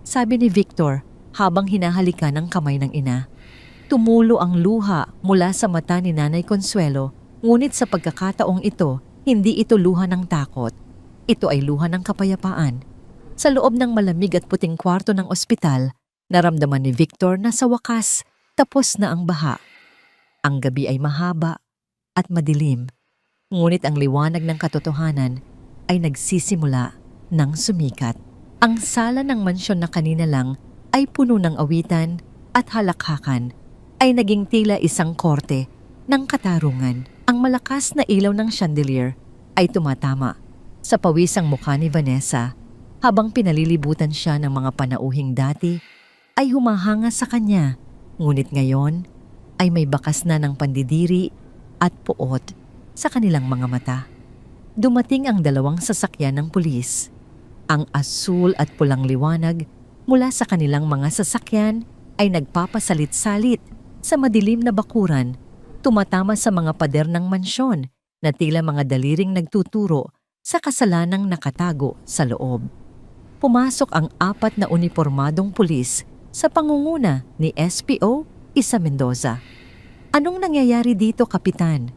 Sabi ni Victor habang hinahalika ng kamay ng ina. Tumulo ang luha mula sa mata ni Nanay Consuelo, ngunit sa pagkakataong ito, hindi ito luha ng takot. Ito ay luha ng kapayapaan. Sa loob ng malamig at puting kwarto ng ospital, naramdaman ni Victor na sa wakas, tapos na ang baha. Ang gabi ay mahaba at madilim, ngunit ang liwanag ng katotohanan ay nagsisimula ng sumikat. Ang sala ng mansyon na kanina lang ay puno ng awitan at halakhakan ay naging tila isang korte ng katarungan. Ang malakas na ilaw ng chandelier ay tumatama sa pawisang mukha ni Vanessa habang pinalilibutan siya ng mga panauhing dati ay humahanga sa kanya, ngunit ngayon ay may bakas na ng pandidiri at puot sa kanilang mga mata. Dumating ang dalawang sasakyan ng pulis. Ang asul at pulang liwanag mula sa kanilang mga sasakyan ay nagpapasalit-salit sa madilim na bakuran, tumatama sa mga pader ng mansyon na tila mga daliring nagtuturo sa kasalanang nakatago sa loob. Pumasok ang 4 na unipormadong pulis sa pangunguna ni SPO Isa Mendoza. Anong nangyayari dito, Kapitan?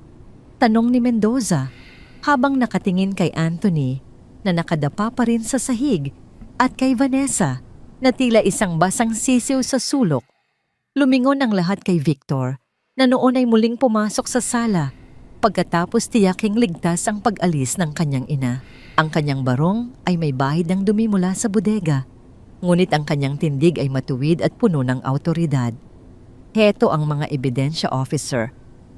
Tanong ni Mendoza habang nakatingin kay Anthony na nakadapa pa rin sa sahig at kay Vanessa na tila isang basang sisiw sa sulok. Lumingon ang lahat kay Victor na noon ay muling pumasok sa sala pagkatapos tiyaking ligtas ang pag-alis ng kanyang ina. Ang kanyang barong ay may bahid ng dumi mula sa bodega, ngunit ang kanyang tindig ay matuwid at puno ng awtoridad. Heto ang mga ebidensya, officer,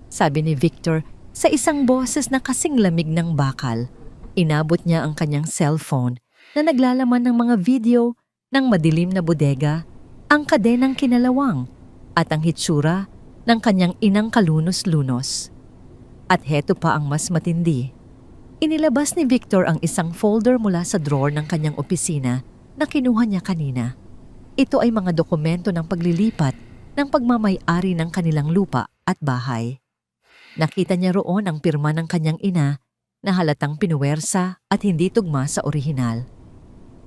sabi ni Victor sa isang boses na kasing lamig ng bakal. Inabot niya ang kanyang cellphone na naglalaman ng mga video ng madilim na bodega, ang kadenang kinalawang at ang hitsura ng kanyang inang kalunos-lunos. At heto pa ang mas matindi. Inilabas ni Victor ang isang folder mula sa drawer ng kanyang opisina na kinuha niya kanina. Ito ay mga dokumento ng paglilipat ng pagmamay-ari ng kanilang lupa at bahay. Nakita niya roon ang pirma ng kanyang ina na halatang pinuwersa at hindi tugma sa orihinal.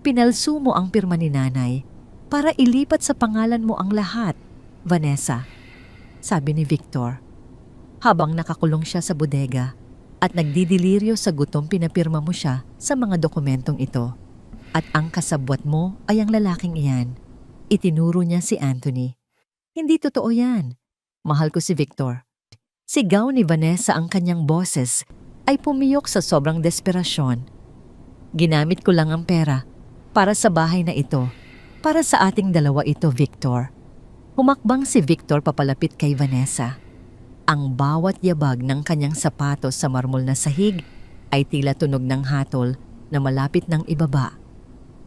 Pinalsu mo ang pirma ni Nanay para ilipat sa pangalan mo ang lahat, Vanessa, sabi ni Victor. Habang nakakulong siya sa bodega at nagdidiliryo sa gutom, pinapirma mo siya sa mga dokumentong ito. At ang kasabwat mo ay ang lalaking iyan. Itinuro niya si Anthony. Hindi totoo yan. Mahal ko si Victor. Sigaw ni Vanessa ang kanyang boses ay pumiyok sa sobrang desperasyon. Ginamit ko lang ang pera para sa bahay na ito. Para sa ating dalawa ito, Victor. Humakbang si Victor papalapit kay Vanessa. Ang bawat yabag ng kanyang sapatos sa marmol na sahig ay tila tunog ng hatol na malapit ng ibaba.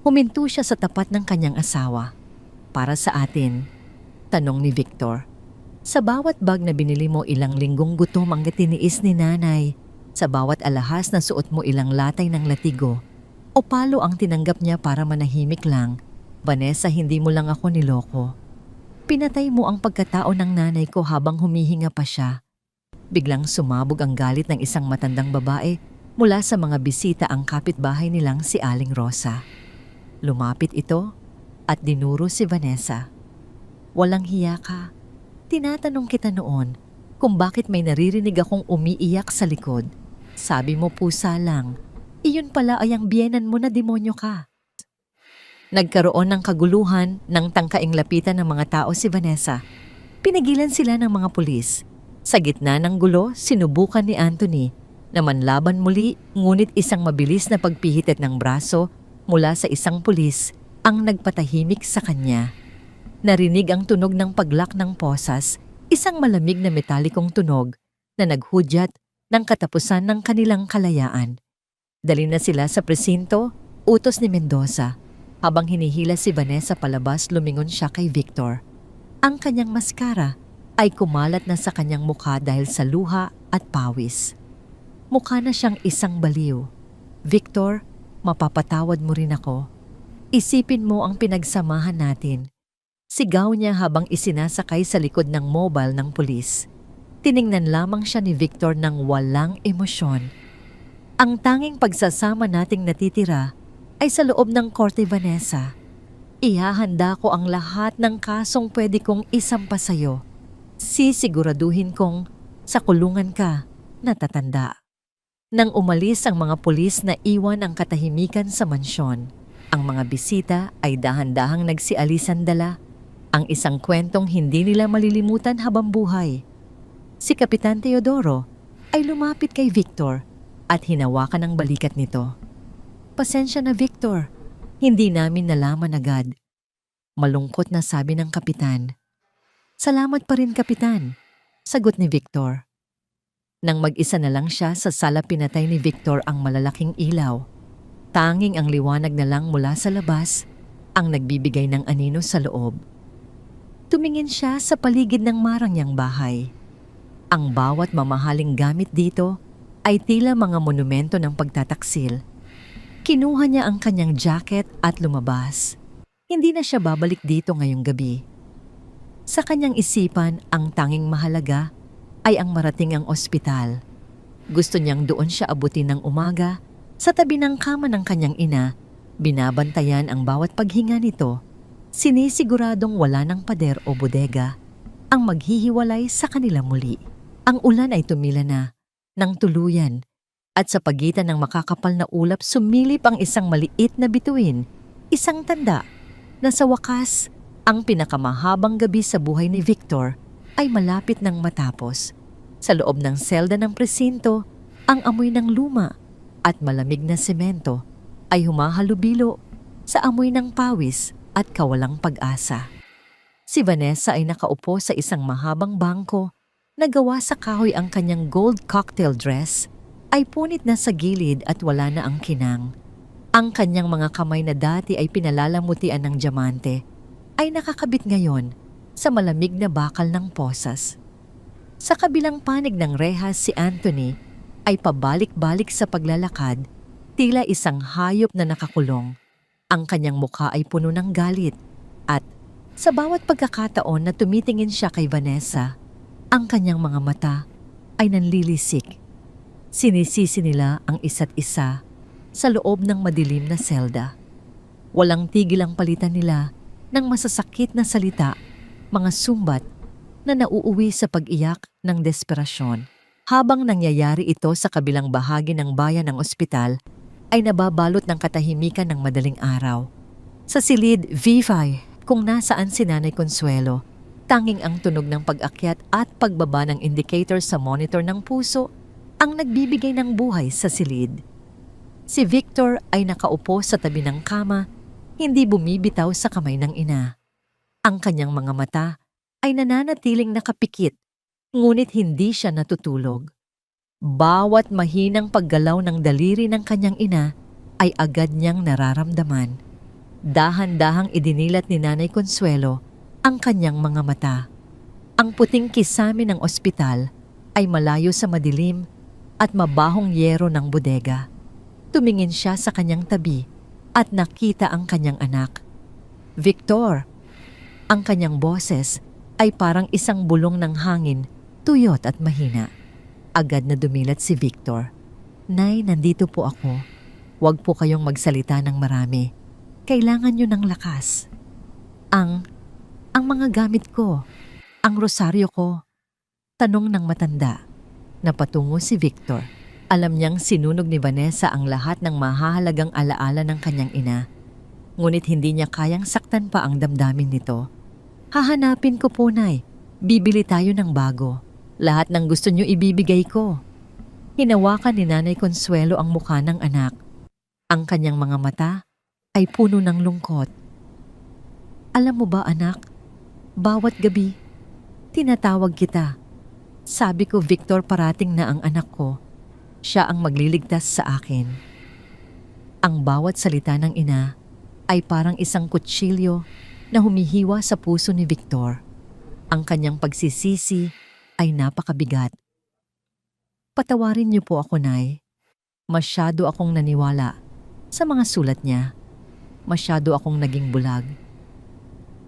Huminto siya sa tapat ng kanyang asawa. Para sa atin, tanong ni Victor. Sa bawat bag na binili mo, ilang linggong gutom ang tiniis ni Nanay. Sa bawat alahas na suot mo, ilang latay ng latigo. O palo ang tinanggap niya para manahimik lang. Vanessa, hindi mo lang ako niloko. Pinatay mo ang pagkatao ng nanay ko habang humihinga pa siya. Biglang sumabog ang galit ng isang matandang babae mula sa mga bisita ang kapitbahay nilang si Aling Rosa. Lumapit ito at dinuro si Vanessa. Walang hiya ka. Tinatanong kita noon kung bakit may naririnig akong umiiyak sa likod. Sabi mo pusa lang. Iyon pala ay ang biyenan mo na demonyo ka. Nagkaroon ng kaguluhan nang tangkaing lapitan ng mga tao si Vanessa. Pinagilan sila ng mga pulis. Sa gitna ng gulo, sinubukan ni Anthony na manlaban muli, ngunit isang mabilis na pagpihitit ng braso mula sa isang pulis ang nagpatahimik sa kanya. Narinig ang tunog ng paglak ng posas, isang malamig na metalikong tunog na naghudyat ng katapusan ng kanilang kalayaan. Dali na sila sa presinto, utos ni Mendoza. Habang hinihila si Vanessa palabas, lumingon siya kay Victor. Ang kanyang maskara ay kumalat na sa kanyang mukha dahil sa luha at pawis. Mukha na siyang isang baliw. Victor, mapapatawad mo rin ako. Isipin mo ang pinagsamahan natin. Sigaw niya habang isinasakay sa likod ng mobile ng pulis. Tiningnan lamang siya ni Victor ng walang emosyon. Ang tanging pagsasama nating natitira ay sa loob ng korte, Vanessa. Ihahanda ko ang lahat ng kasong pwede kong isampa sa'yo. Sisiguraduhin kong sa kulungan ka natatanda. Nang umalis ang mga pulis na iwan ang katahimikan sa mansyon, ang mga bisita ay dahan-dahang nagsialisan dala. Ang isang kwentong hindi nila malilimutan habang buhay. Si Kapitan Teodoro ay lumapit kay Victor at hinawakan ang balikat nito. "Pasensya na, Victor. Hindi namin nalaman agad." Malungkot na sabi ng kapitan. "Salamat pa rin, Kapitan," sagot ni Victor. Nang mag-isa na lang siya sa sala, pinatay ni Victor ang malalaking ilaw. Tanging ang liwanag na lang mula sa labas ang nagbibigay ng anino sa loob. Tumingin siya sa paligid ng marangyang bahay. Ang bawat mamahaling gamit dito ay tila mga monumento ng pagtataksil. Kinuha niya ang kanyang jacket at lumabas. Hindi na siya babalik dito ngayong gabi. Sa kanyang isipan, ang tanging mahalaga ay ang marating ang ospital. Gusto niyang doon siya abutin ng umaga sa tabi ng kama ng kanyang ina. Binabantayan ang bawat paghinga nito. Sinisiguradong wala ng pader o bodega ang maghihiwalay sa kanila muli. Ang ulan ay tumila na ng tuluyan at sa pagitan ng makakapal na ulap sumilip ang isang maliit na bituin, isang tanda na sa wakas ang pinakamahabang gabi sa buhay ni Victor ay malapit nang matapos. Sa loob ng selda ng presinto, ang amoy ng luma at malamig na semento ay humahalubilo sa amoy ng pawis at kawalang pag-asa. Si Vanessa ay nakaupo sa isang mahabang bangko na gawa sa kahoy. Ang kanyang gold cocktail dress ay punit na sa gilid at wala na ang kinang. Ang kanyang mga kamay na dati ay pinalalamutian ng diamante ay nakakabit ngayon sa malamig na bakal ng posas. Sa kabilang panig ng rehas, si Anthony ay pabalik-balik sa paglalakad, tila isang hayop na nakakulong. Ang kanyang mukha ay puno ng galit at sa bawat pagkakataon na tumitingin siya kay Vanessa, ang kanyang mga mata ay nanlilisik. Sinisisi nila ang isa't isa sa loob ng madilim na selda. Walang tigil ang palitan nila ng masasakit na salita, mga sumbat na nauuwi sa pag-iyak ng desperasyon. Habang nangyayari ito sa kabilang bahagi ng bayan ng ospital, ay nababalot ng katahimikan ng madaling araw. Sa silid, Vivay, kung nasaan si Nanay Consuelo, tanging ang tunog ng pag-akyat at pagbaba ng indicator sa monitor ng puso ang nagbibigay ng buhay sa silid. Si Victor ay nakaupo sa tabi ng kama, hindi bumibitaw sa kamay ng ina. Ang kanyang mga mata ay nananatiling nakapikit, ngunit hindi siya natutulog. Bawat mahinang paggalaw ng daliri ng kanyang ina ay agad niyang nararamdaman. Dahan-dahang idinilat ni Nanay Consuelo ang kanyang mga mata. Ang puting kisame ng ospital ay malayo sa madilim at mabahong yero ng bodega. Tumingin siya sa kanyang tabi at nakita ang kanyang anak. "Victor!" Ang kanyang boses ay parang isang bulong ng hangin, tuyot at mahina. Agad na dumilat si Victor. "Nay, nandito po ako. Huwag po kayong magsalita ng marami. Kailangan nyo ng lakas. Ang mga gamit ko, ang rosaryo ko." Tanong ng matanda. Napatungo si Victor. Alam niyang sinunog ni Vanessa ang lahat ng mahahalagang alaala ng kanyang ina. Ngunit hindi niya kayang saktan pa ang damdamin nito. "Hahanapin ko po, Nay. Bibili tayo ng bago. Lahat ng gusto niyo ibibigay ko." Hinawakan ni Nanay Consuelo ang mukha ng anak. Ang kanyang mga mata ay puno ng lungkot. "Alam mo ba, anak, bawat gabi, tinatawag kita. Sabi ko, Victor, parating na ang anak ko. Siya ang magliligtas sa akin." Ang bawat salita ng ina ay parang isang kutsilyo na humihiwa sa puso ni Victor. Ang kanyang pagsisisi ay napakabigat. "Patawarin niyo po ako, Nay. Masyado akong naniwala sa mga sulat niya. Masyado akong naging bulag.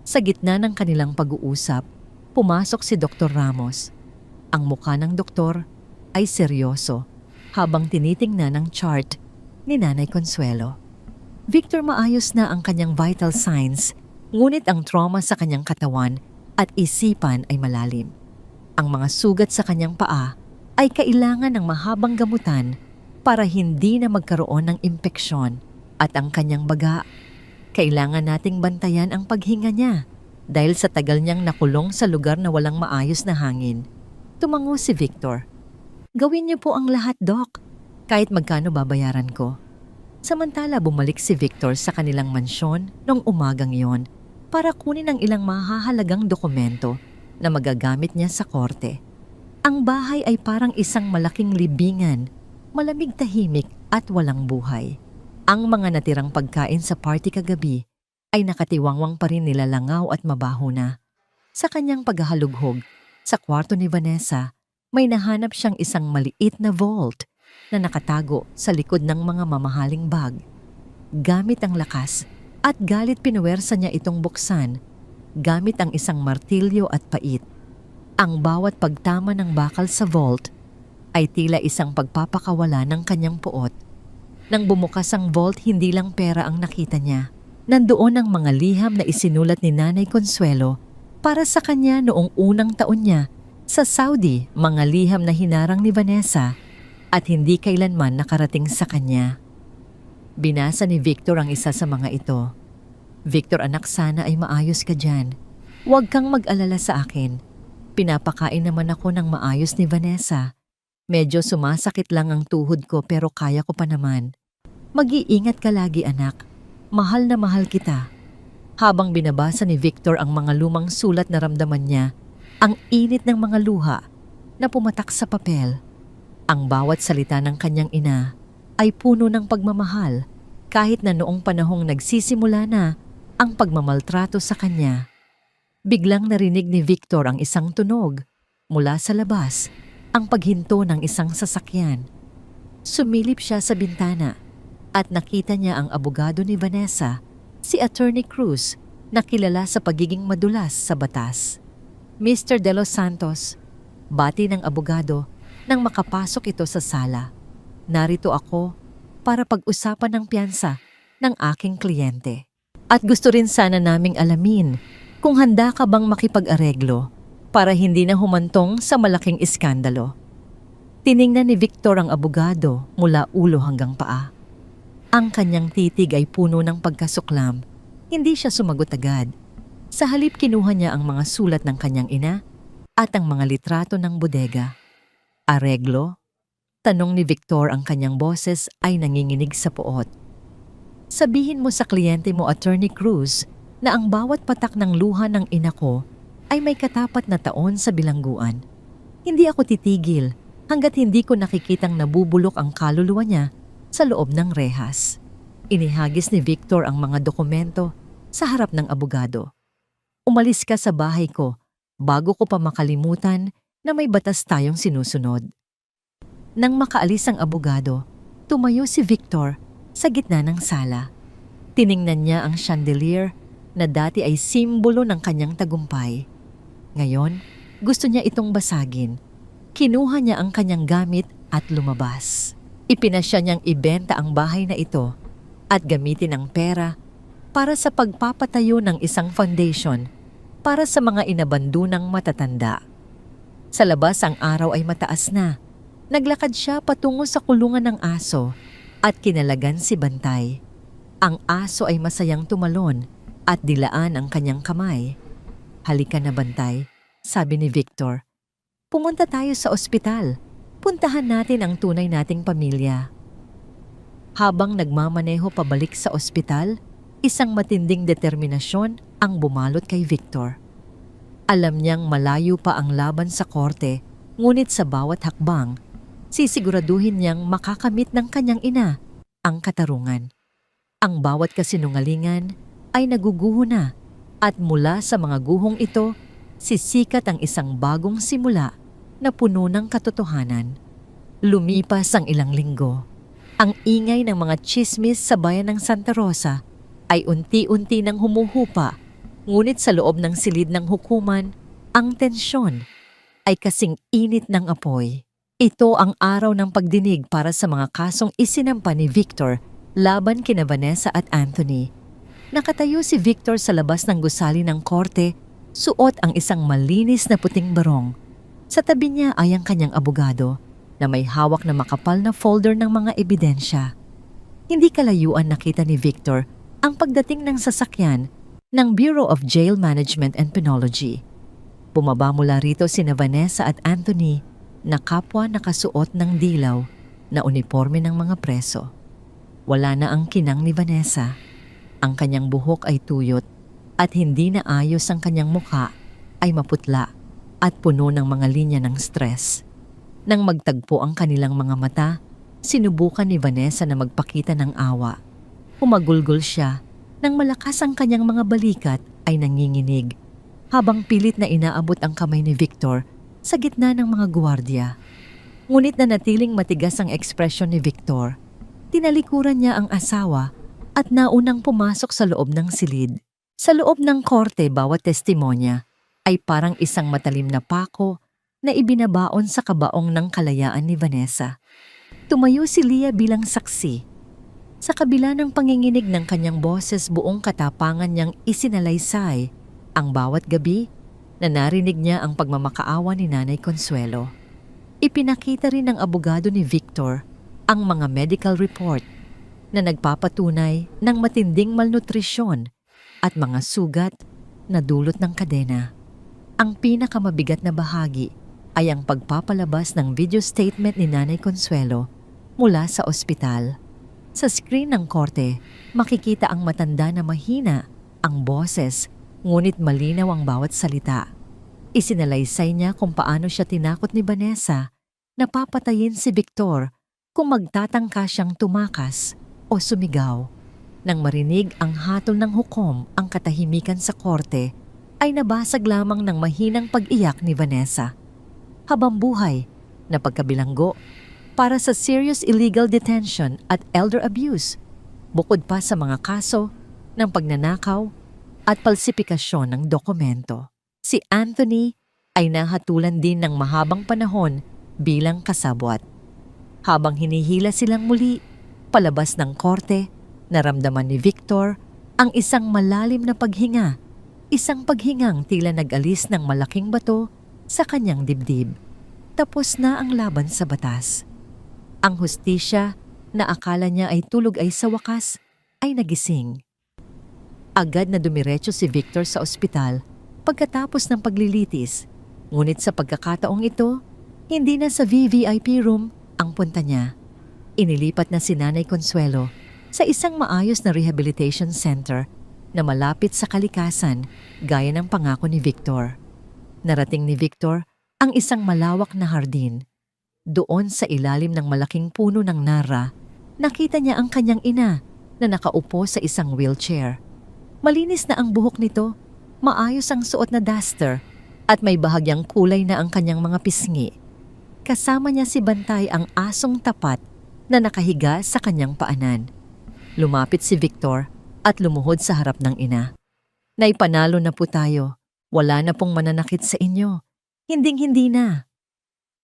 Sa gitna ng kanilang pag-uusap, pumasok si Dr. Ramos. Ang mukha ng doktor ay seryoso habang tinitingnan ang chart ni Nanay Consuelo. Victor, maayos na ang kanyang vital signs, ngunit ang trauma sa kanyang katawan at isipan ay malalim. Ang mga sugat sa kanyang paa ay kailangan ng mahabang gamutan para hindi na magkaroon ng impeksyon, at ang kanyang baga, kailangan nating bantayan ang paghinga niya dahil sa tagal niyang nakulong sa lugar na walang maayos na hangin. Tumango si Victor. Gawin niyo po ang lahat, Doc. Kahit magkano babayaran ko. Samantala bumalik si Victor sa kanilang mansyon noong umagang yon para kunin ang ilang mahahalagang dokumento na magagamit niya sa korte. Ang bahay ay parang isang malaking libingan, malamig, tahimik at walang buhay. Ang mga natirang pagkain sa party kagabi ay nakatiwangwang pa rin nilalangaw at mabaho na. Sa kanyang paghahalughog, sa kwarto ni Vanessa, may nahanap siyang isang maliit na vault na nakatago sa likod ng mga mamahaling bag. Gamit ang lakas at galit pinuwersa niya itong buksan, gamit ang isang martilyo at pait. Ang bawat pagtama ng bakal sa vault ay tila isang pagpapakawala ng kanyang puot. Nang bumukas ang vault, hindi lang pera ang nakita niya. Nandoon ang mga liham na isinulat ni Nanay Consuelo para sa kanya noong unang taon niya sa Saudi, mga liham na hinarang ni Vanessa at hindi kailanman nakarating sa kanya. Binasa ni Victor ang isa sa mga ito. Victor, anak, sana ay maayos ka dyan. Huwag kang mag-alala sa akin. Pinapakain naman ako ng maayos ni Vanessa. Medyo sumasakit lang ang tuhod ko pero kaya ko pa naman. Mag-iingat ka lagi, anak. Mahal na mahal kita. Habang binabasa ni Victor ang mga lumang sulat, na ramdaman niya ang init ng mga luha na pumatak sa papel. Ang bawat salita ng kanyang ina ay puno ng pagmamahal kahit na noong panahong nagsisimula na ang pagmamaltrato sa kanya. Biglang narinig ni Victor ang isang tunog mula sa labas, ang paghinto ng isang sasakyan. Sumilip siya sa bintana at nakita niya ang abogado ni Vanessa, si Attorney Cruz, na kilala sa pagiging madulas sa batas. Mr. De Los Santos, bati ng abogado nang makapasok ito sa sala. Narito ako para pag-usapan ng piyansa ng aking kliyente. At gusto rin sana naming alamin kung handa ka bang makipag-areglo para hindi na humantong sa malaking iskandalo. Tiningnan ni Victor ang abogado mula ulo hanggang paa. Ang kanyang titig ay puno ng pagkasuklam. Hindi siya sumagot agad. Sa halip, kinuha niya ang mga sulat ng kanyang ina at ang mga litrato ng bodega. Areglo? Tanong ni Victor, ang kanyang boses ay nanginginig sa puot. Sabihin mo sa kliyente mo, Attorney Cruz, na ang bawat patak ng luha ng ina ko ay may katapat na taon sa bilangguan. Hindi ako titigil hanggat hindi ko nakikitang nabubulok ang kaluluwa niya sa loob ng rehas. Inihagis ni Victor ang mga dokumento sa harap ng abogado. Umalis ka sa bahay ko bago ko pa makalimutan na may batas tayong sinusunod. Nang makaalis ang abogado, tumayo si Victor sa gitna ng sala. Tiningnan niya ang chandelier na dati ay simbolo ng kanyang tagumpay. Ngayon, gusto niya itong basagin. Kinuha niya ang kanyang gamit at lumabas. Ipinasya niyang ibenta ang bahay na ito at gamitin ang pera para sa pagpapatayo ng isang foundation para sa mga inabandunang matatanda. Sa labas, ang araw ay mataas na. Naglakad siya patungo sa kulungan ng aso at kinalagan si Bantay. Ang aso ay masayang tumalon at dilaan ang kanyang kamay. Halika na, Bantay, sabi ni Victor. Pumunta tayo sa ospital. Puntahan natin ang tunay nating pamilya. Habang nagmamaneho pabalik sa ospital, isang matinding determinasyon ang bumalot kay Victor. Alam niyang malayo pa ang laban sa korte, ngunit sa bawat hakbang, sisiguraduhin niyang makakamit ng kanyang ina ang katarungan. Ang bawat kasinungalingan ay naguguho na at mula sa mga guhong ito, sisikat ang isang bagong simula na puno ng katotohanan. Lumipas ang ilang linggo. Ang ingay ng mga tsismis sa bayan ng Santa Rosa ay unti-unti nang humuhupa Ngunit sa loob ng silid ng hukuman, ang tensyon ay kasing init ng apoy. Ito ang araw ng pagdinig para sa mga kasong isinampa ni Victor laban kina Vanessa at Anthony. Nakatayo si Victor sa labas ng gusali ng korte, suot ang isang malinis na puting barong. Sa tabi niya ay ang kanyang abogado na may hawak na makapal na folder ng mga ebidensya. Hindi kalayuan nakita ni Victor ang pagdating ng sasakyan ng Bureau of Jail Management and Penology. Bumaba mula rito sina Vanessa at Anthony na kapwa nakasuot ng dilaw na uniforme ng mga preso. Wala na ang kinang ni Vanessa. Ang kanyang buhok ay tuyot at hindi na ayos ang kanyang mukha ay maputla at puno ng mga linya ng stress. Nang magtagpo ang kanilang mga mata, sinubukan ni Vanessa na magpakita ng awa. Humagulgol siya nang malakas ang kanyang mga balikat ay nanginginig habang pilit na inaabot ang kamay ni Victor sa gitna ng mga gwardiya. Ngunit nanatiling matigas ang ekspresyon ni Victor. Tinalikuran niya ang asawa at naunang pumasok sa loob ng silid. Sa loob ng korte, bawat testimonya ay parang isang matalim na pako na ibinabaon sa kabaong ng kalayaan ni Vanessa. Tumayo si Leah bilang saksi. Sa kabila ng panginginig ng kanyang boses, buong katapangan niyang isinalaysay ang bawat gabi na narinig niya ang pagmamakaawa ni Nanay Consuelo. Ipinakita rin ng abogado ni Victor ang mga medical report na nagpapatunay ng matinding malnutrisyon at mga sugat na dulot ng kadena. Ang pinakamabigat na bahagi ay ang pagpapalabas ng video statement ni Nanay Consuelo mula sa ospital. Sa screen ng korte, makikita ang matanda na mahina ang boses, ngunit malinaw ang bawat salita. Isinalaysay niya kung paano siya tinakot ni Vanessa na papatayin si Victor kung magtatangka siyang tumakas o sumigaw. Nang marinig ang hatol ng hukom, ang katahimikan sa korte ay nabasag lamang ng mahinang pag-iyak ni Vanessa. Habang buhay na pagkabilanggo para sa serious illegal detention at elder abuse, bukod pa sa mga kaso ng pagnanakaw at palsipikasyon ng dokumento. Si Anthony ay nahatulan din ng mahabang panahon bilang kasabwat. Habang hinihila silang muli palabas ng korte, naramdaman ni Victor ang isang malalim na paghinga, isang paghingang tila nag-alis ng malaking bato sa kanyang dibdib. Tapos na ang laban sa batas. Ang hustisya na akala niya ay tulog ay sa wakas ay nagising. Agad na dumiretso si Victor sa ospital pagkatapos ng paglilitis. Ngunit sa pagkakataong ito, hindi na sa VVIP room ang punta niya. Inilipat na si Nanay Consuelo sa isang maayos na rehabilitation center na malapit sa kalikasan gaya ng pangako ni Victor. Narating ni Victor ang isang malawak na hardin. Doon sa ilalim ng malaking puno ng nara, nakita niya ang kanyang ina na nakaupo sa isang wheelchair. Malinis na ang buhok nito, maayos ang suot na duster at may bahagyang kulay na ang kanyang mga pisngi. Kasama niya si Bantay, ang asong tapat na nakahiga sa kanyang paanan. Lumapit si Victor at lumuhod sa harap ng ina. Naipanalo na po tayo. Wala na pong mananakit sa inyo. Hinding-hindi na.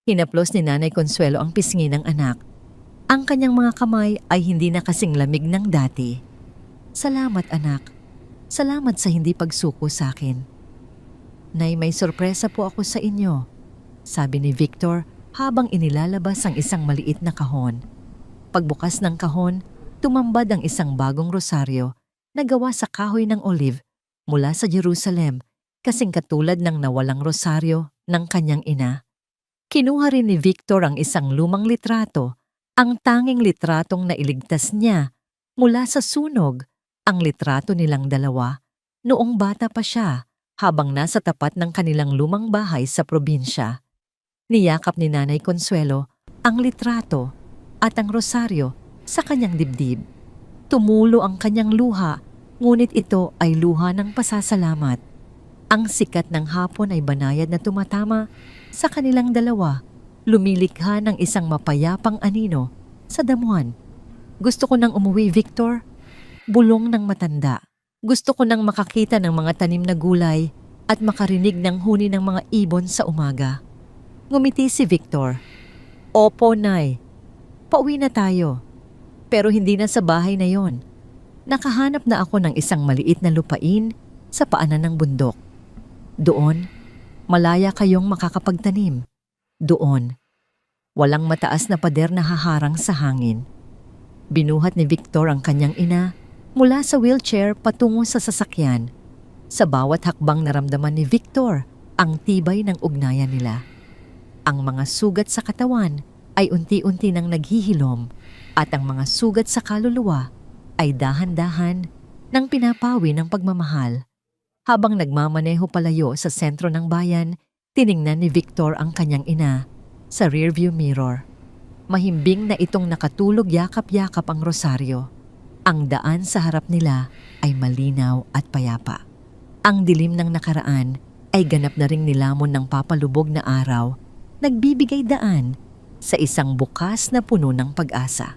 Hinaplos ni Nanay Consuelo ang pisngi ng anak. Ang kanyang mga kamay ay hindi na kasing lamig ng dati. Salamat anak. Salamat sa hindi pagsuko sa akin. Nay, may sorpresa po ako sa inyo, sabi ni Victor habang inilalabas ang isang maliit na kahon. Pagbukas ng kahon, tumambad ang isang bagong rosaryo na gawa sa kahoy ng olive mula sa Jerusalem, kasing katulad ng nawalang rosaryo ng kanyang ina. Kinuha rin ni Victor ang isang lumang litrato, ang tanging litratong nailigtas niya mula sa sunog, ang litrato nilang dalawa noong bata pa siya habang nasa tapat ng kanilang lumang bahay sa probinsya. Niyakap ni Nanay Consuelo ang litrato at ang rosaryo sa kanyang dibdib. Tumulo ang kanyang luha, ngunit ito ay luha ng pasasalamat. Ang sikat ng hapon ay banayad na tumatama sa kanilang dalawa, lumilikha ng isang mapayapang anino sa damuhan. Gusto ko nang umuwi, Victor. Bulong ng matanda. Gusto ko nang makakita ng mga tanim na gulay at makarinig ng huni ng mga ibon sa umaga. Ngumiti si Victor. Opo, Nay. Pauwi na tayo. Pero hindi na sa bahay na yon. Nakahanap na ako ng isang maliit na lupain sa paanan ng bundok. Doon, malaya kayong makakapagtanim. Doon, walang mataas na pader na haharang sa hangin. Binuhat ni Victor ang kanyang ina mula sa wheelchair patungo sa sasakyan. Sa bawat hakbang naramdaman ni Victor ang tibay ng ugnayan nila. Ang mga sugat sa katawan ay unti-unti nang naghihilom at ang mga sugat sa kaluluwa ay dahan-dahan nang pinapawi ng pagmamahal. Habang nagmamaneho palayo sa sentro ng bayan, tiningnan ni Victor ang kanyang ina sa rearview mirror. Mahimbing na itong nakatulog yakap-yakap ang rosaryo. Ang daan sa harap nila ay malinaw at payapa. Ang dilim ng nakaraan ay ganap na ring nilamon ng papalubog na araw, nagbibigay daan sa isang bukas na puno ng pag-asa.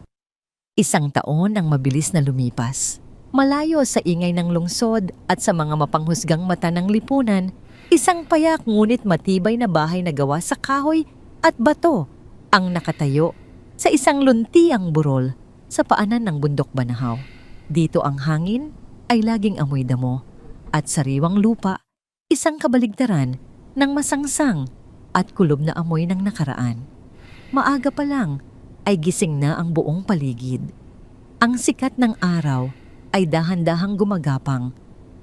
Isang taon ang mabilis na lumipas. Malayo sa ingay ng lungsod at sa mga mapanghusgang mata ng lipunan, isang payak ngunit matibay na bahay na gawa sa kahoy at bato ang nakatayo sa isang luntiang burol sa paanan ng bundok Banahaw. Dito ang hangin ay laging amoy damo at sariwang lupa, isang kabaligtaran ng masangsang at kulob na amoy ng nakaraan. Maaga pa lang ay gising na ang buong paligid. Ang sikat ng araw ay dahan-dahang gumagapang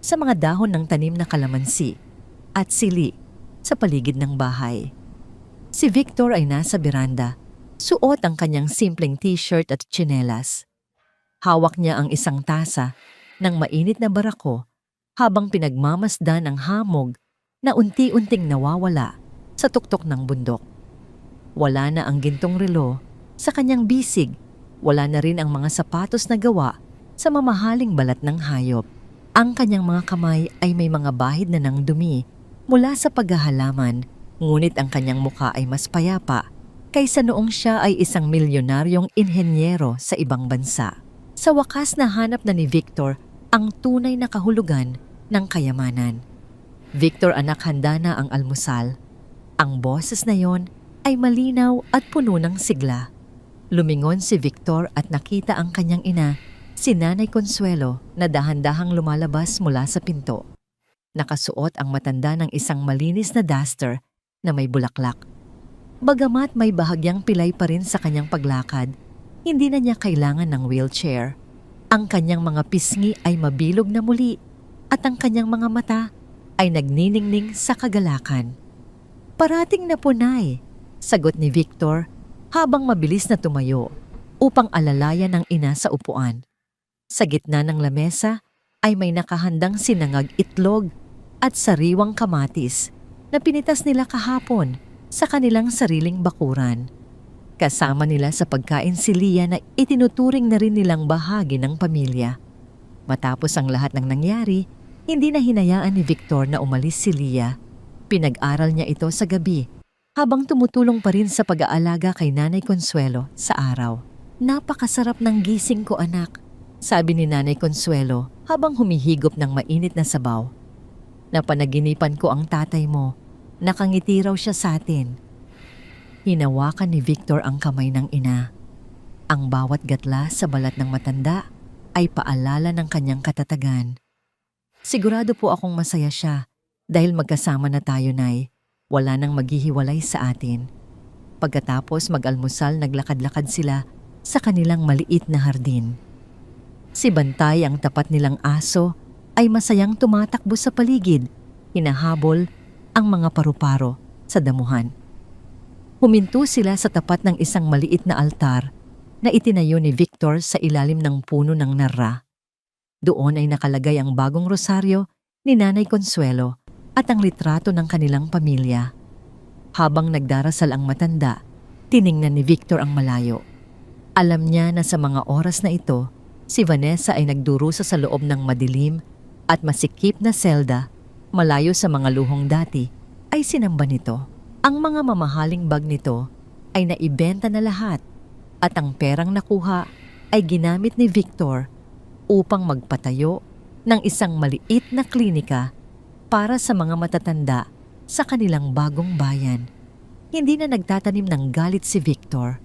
sa mga dahon ng tanim na kalamansi at sili sa paligid ng bahay. Si Victor ay nasa beranda, suot ang kanyang simpleng t-shirt at tsinelas. Hawak niya ang isang tasa ng mainit na barako habang pinagmamasdan ang hamog na unti-unting nawawala sa tuktok ng bundok. Wala na ang gintong relo sa kanyang bisig, wala na rin ang mga sapatos na gawa sa mamahaling balat ng hayop. Ang kanyang mga kamay ay may mga bahid na ng dumi mula sa paghahalaman, ngunit ang kanyang mukha ay mas payapa kaysa noong siya ay isang milyonaryong inhenyero sa ibang bansa. Sa wakas nahanap na ni Victor ang tunay na kahulugan ng kayamanan. Victor, anak, handa na ang almusal. Ang boses na yon ay malinaw at puno ng sigla. Lumingon si Victor at nakita ang kanyang ina, si Nanay Consuelo, na dahan-dahang lumalabas mula sa pinto. Nakasuot ang matanda ng isang malinis na duster na may bulaklak. Bagamat may bahagyang pilay pa rin sa kanyang paglakad, hindi na niya kailangan ng wheelchair. Ang kanyang mga pisngi ay mabilog na muli at ang kanyang mga mata ay nagniningning sa kagalakan. Parating na po, Nay, sagot ni Victor habang mabilis na tumayo upang alalayan ng ina sa upuan. Sa gitna ng lamesa ay may nakahandang sinangag itlog at sariwang kamatis na pinitas nila kahapon sa kanilang sariling bakuran. Kasama nila sa pagkain si Lia na itinuturing na rin nilang bahagi ng pamilya. Matapos ang lahat ng nangyari, hindi na hinayaan ni Victor na umalis si Lia. Pinag-aral niya ito sa gabi habang tumutulong pa rin sa pag-aalaga kay Nanay Consuelo sa araw. Napakasarap ng gising ko, anak, sabi ni Nanay Consuelo habang humihigop ng mainit na sabaw. Napanaginipan ko ang tatay mo, nakangiti raw siya sa atin. Hinawakan ni Victor ang kamay ng ina. Ang bawat gatla sa balat ng matanda ay paalala ng kanyang katatagan. Sigurado po akong masaya siya dahil magkasama na tayo, Nay. Wala nang maghihiwalay sa atin. Pagkatapos mag-almusal, naglakad-lakad sila sa kanilang maliit na hardin. Si Bantay, ang tapat nilang aso, ay masayang tumatakbo sa paligid, hinahabol ang mga paru-paro sa damuhan. Huminto sila sa tapat ng isang maliit na altar na itinayo ni Victor sa ilalim ng puno ng narra. Doon ay nakalagay ang bagong rosaryo ni Nanay Consuelo at ang litrato ng kanilang pamilya. Habang nagdarasal ang matanda, tiningnan ni Victor ang malayo. Alam niya na sa mga oras na ito, si Vanessa ay nagdurusa sa loob ng madilim at masikip na selda, malayo sa mga luhong dati, ay sinamba nito. Ang mga mamahaling bag nito ay naibenta na lahat at ang perang nakuha ay ginamit ni Victor upang magpatayo ng isang maliit na klinika para sa mga matatanda sa kanilang bagong bayan. Hindi na nagtatanim ng galit si Victor.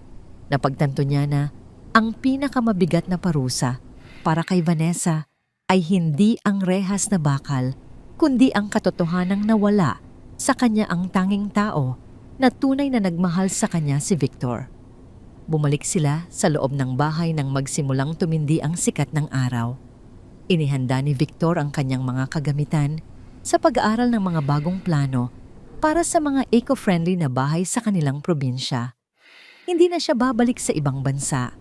Napagtanto niya na ang pinakamabigat na parusa para kay Vanessa ay hindi ang rehas na bakal, kundi ang katotohanang nawala sa kanya ang tanging tao na tunay na nagmahal sa kanya, si Victor. Bumalik sila sa loob ng bahay nang magsimulang tumindi ang sikat ng araw. Inihanda ni Victor ang kanyang mga kagamitan sa pag-aaral ng mga bagong plano para sa mga eco-friendly na bahay sa kanilang probinsya. Hindi na siya babalik sa ibang bansa.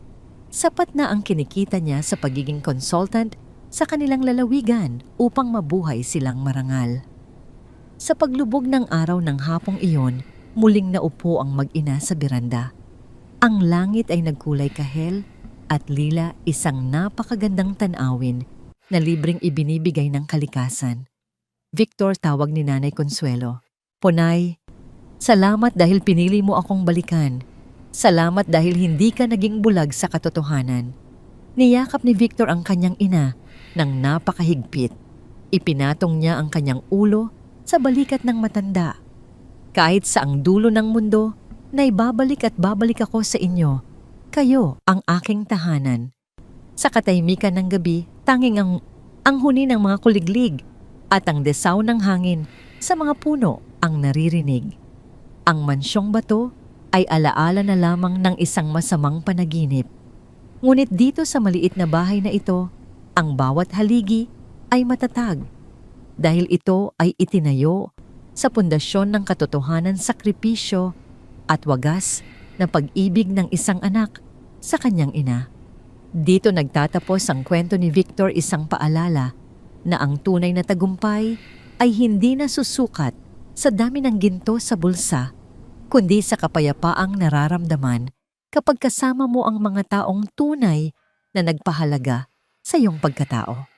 Sapat na ang kinikita niya sa pagiging consultant sa kanilang lalawigan upang mabuhay silang marangal. Sa paglubog ng araw ng hapong iyon, muling naupo ang mag-ina sa beranda. Ang langit ay nagkulay kahel at lila, isang napakagandang tanawin na libreng ibinibigay ng kalikasan. Victor, tawag ni Nanay Consuelo. Ponay, salamat dahil pinili mo akong balikan. Salamat dahil hindi ka naging bulag sa katotohanan. Niyakap ni Victor ang kanyang ina ng napakahigpit. Ipinatong niya ang kanyang ulo sa balikat ng matanda. Kahit sa ang dulo ng mundo, naibabalik at babalik ako sa inyo. Kayo ang aking tahanan. Sa katahimikan ng gabi, tanging ang huni ng mga kuliglig at ang desaw ng hangin sa mga puno ang naririnig. Ang mansyong bato ay alaala na lamang ng isang masamang panaginip. Ngunit dito sa maliit na bahay na ito, ang bawat haligi ay matatag dahil ito ay itinayo sa pundasyon ng katotohanan, sakripisyo at wagas na pag-ibig ng isang anak sa kanyang ina. Dito nagtatapos ang kwento ni Victor, isang paalala na ang tunay na tagumpay ay hindi nasusukat sa dami ng ginto sa bulsa, kundi sa kapayapaang nararamdaman kapag kasama mo ang mga taong tunay na nagpahalaga sa iyong pagkatao.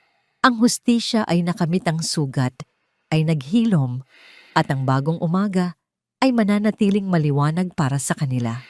Ang hustisya ay nakamit ang sugat, ay naghilom, at ang bagong umaga ay mananatiling maliwanag para sa kanila.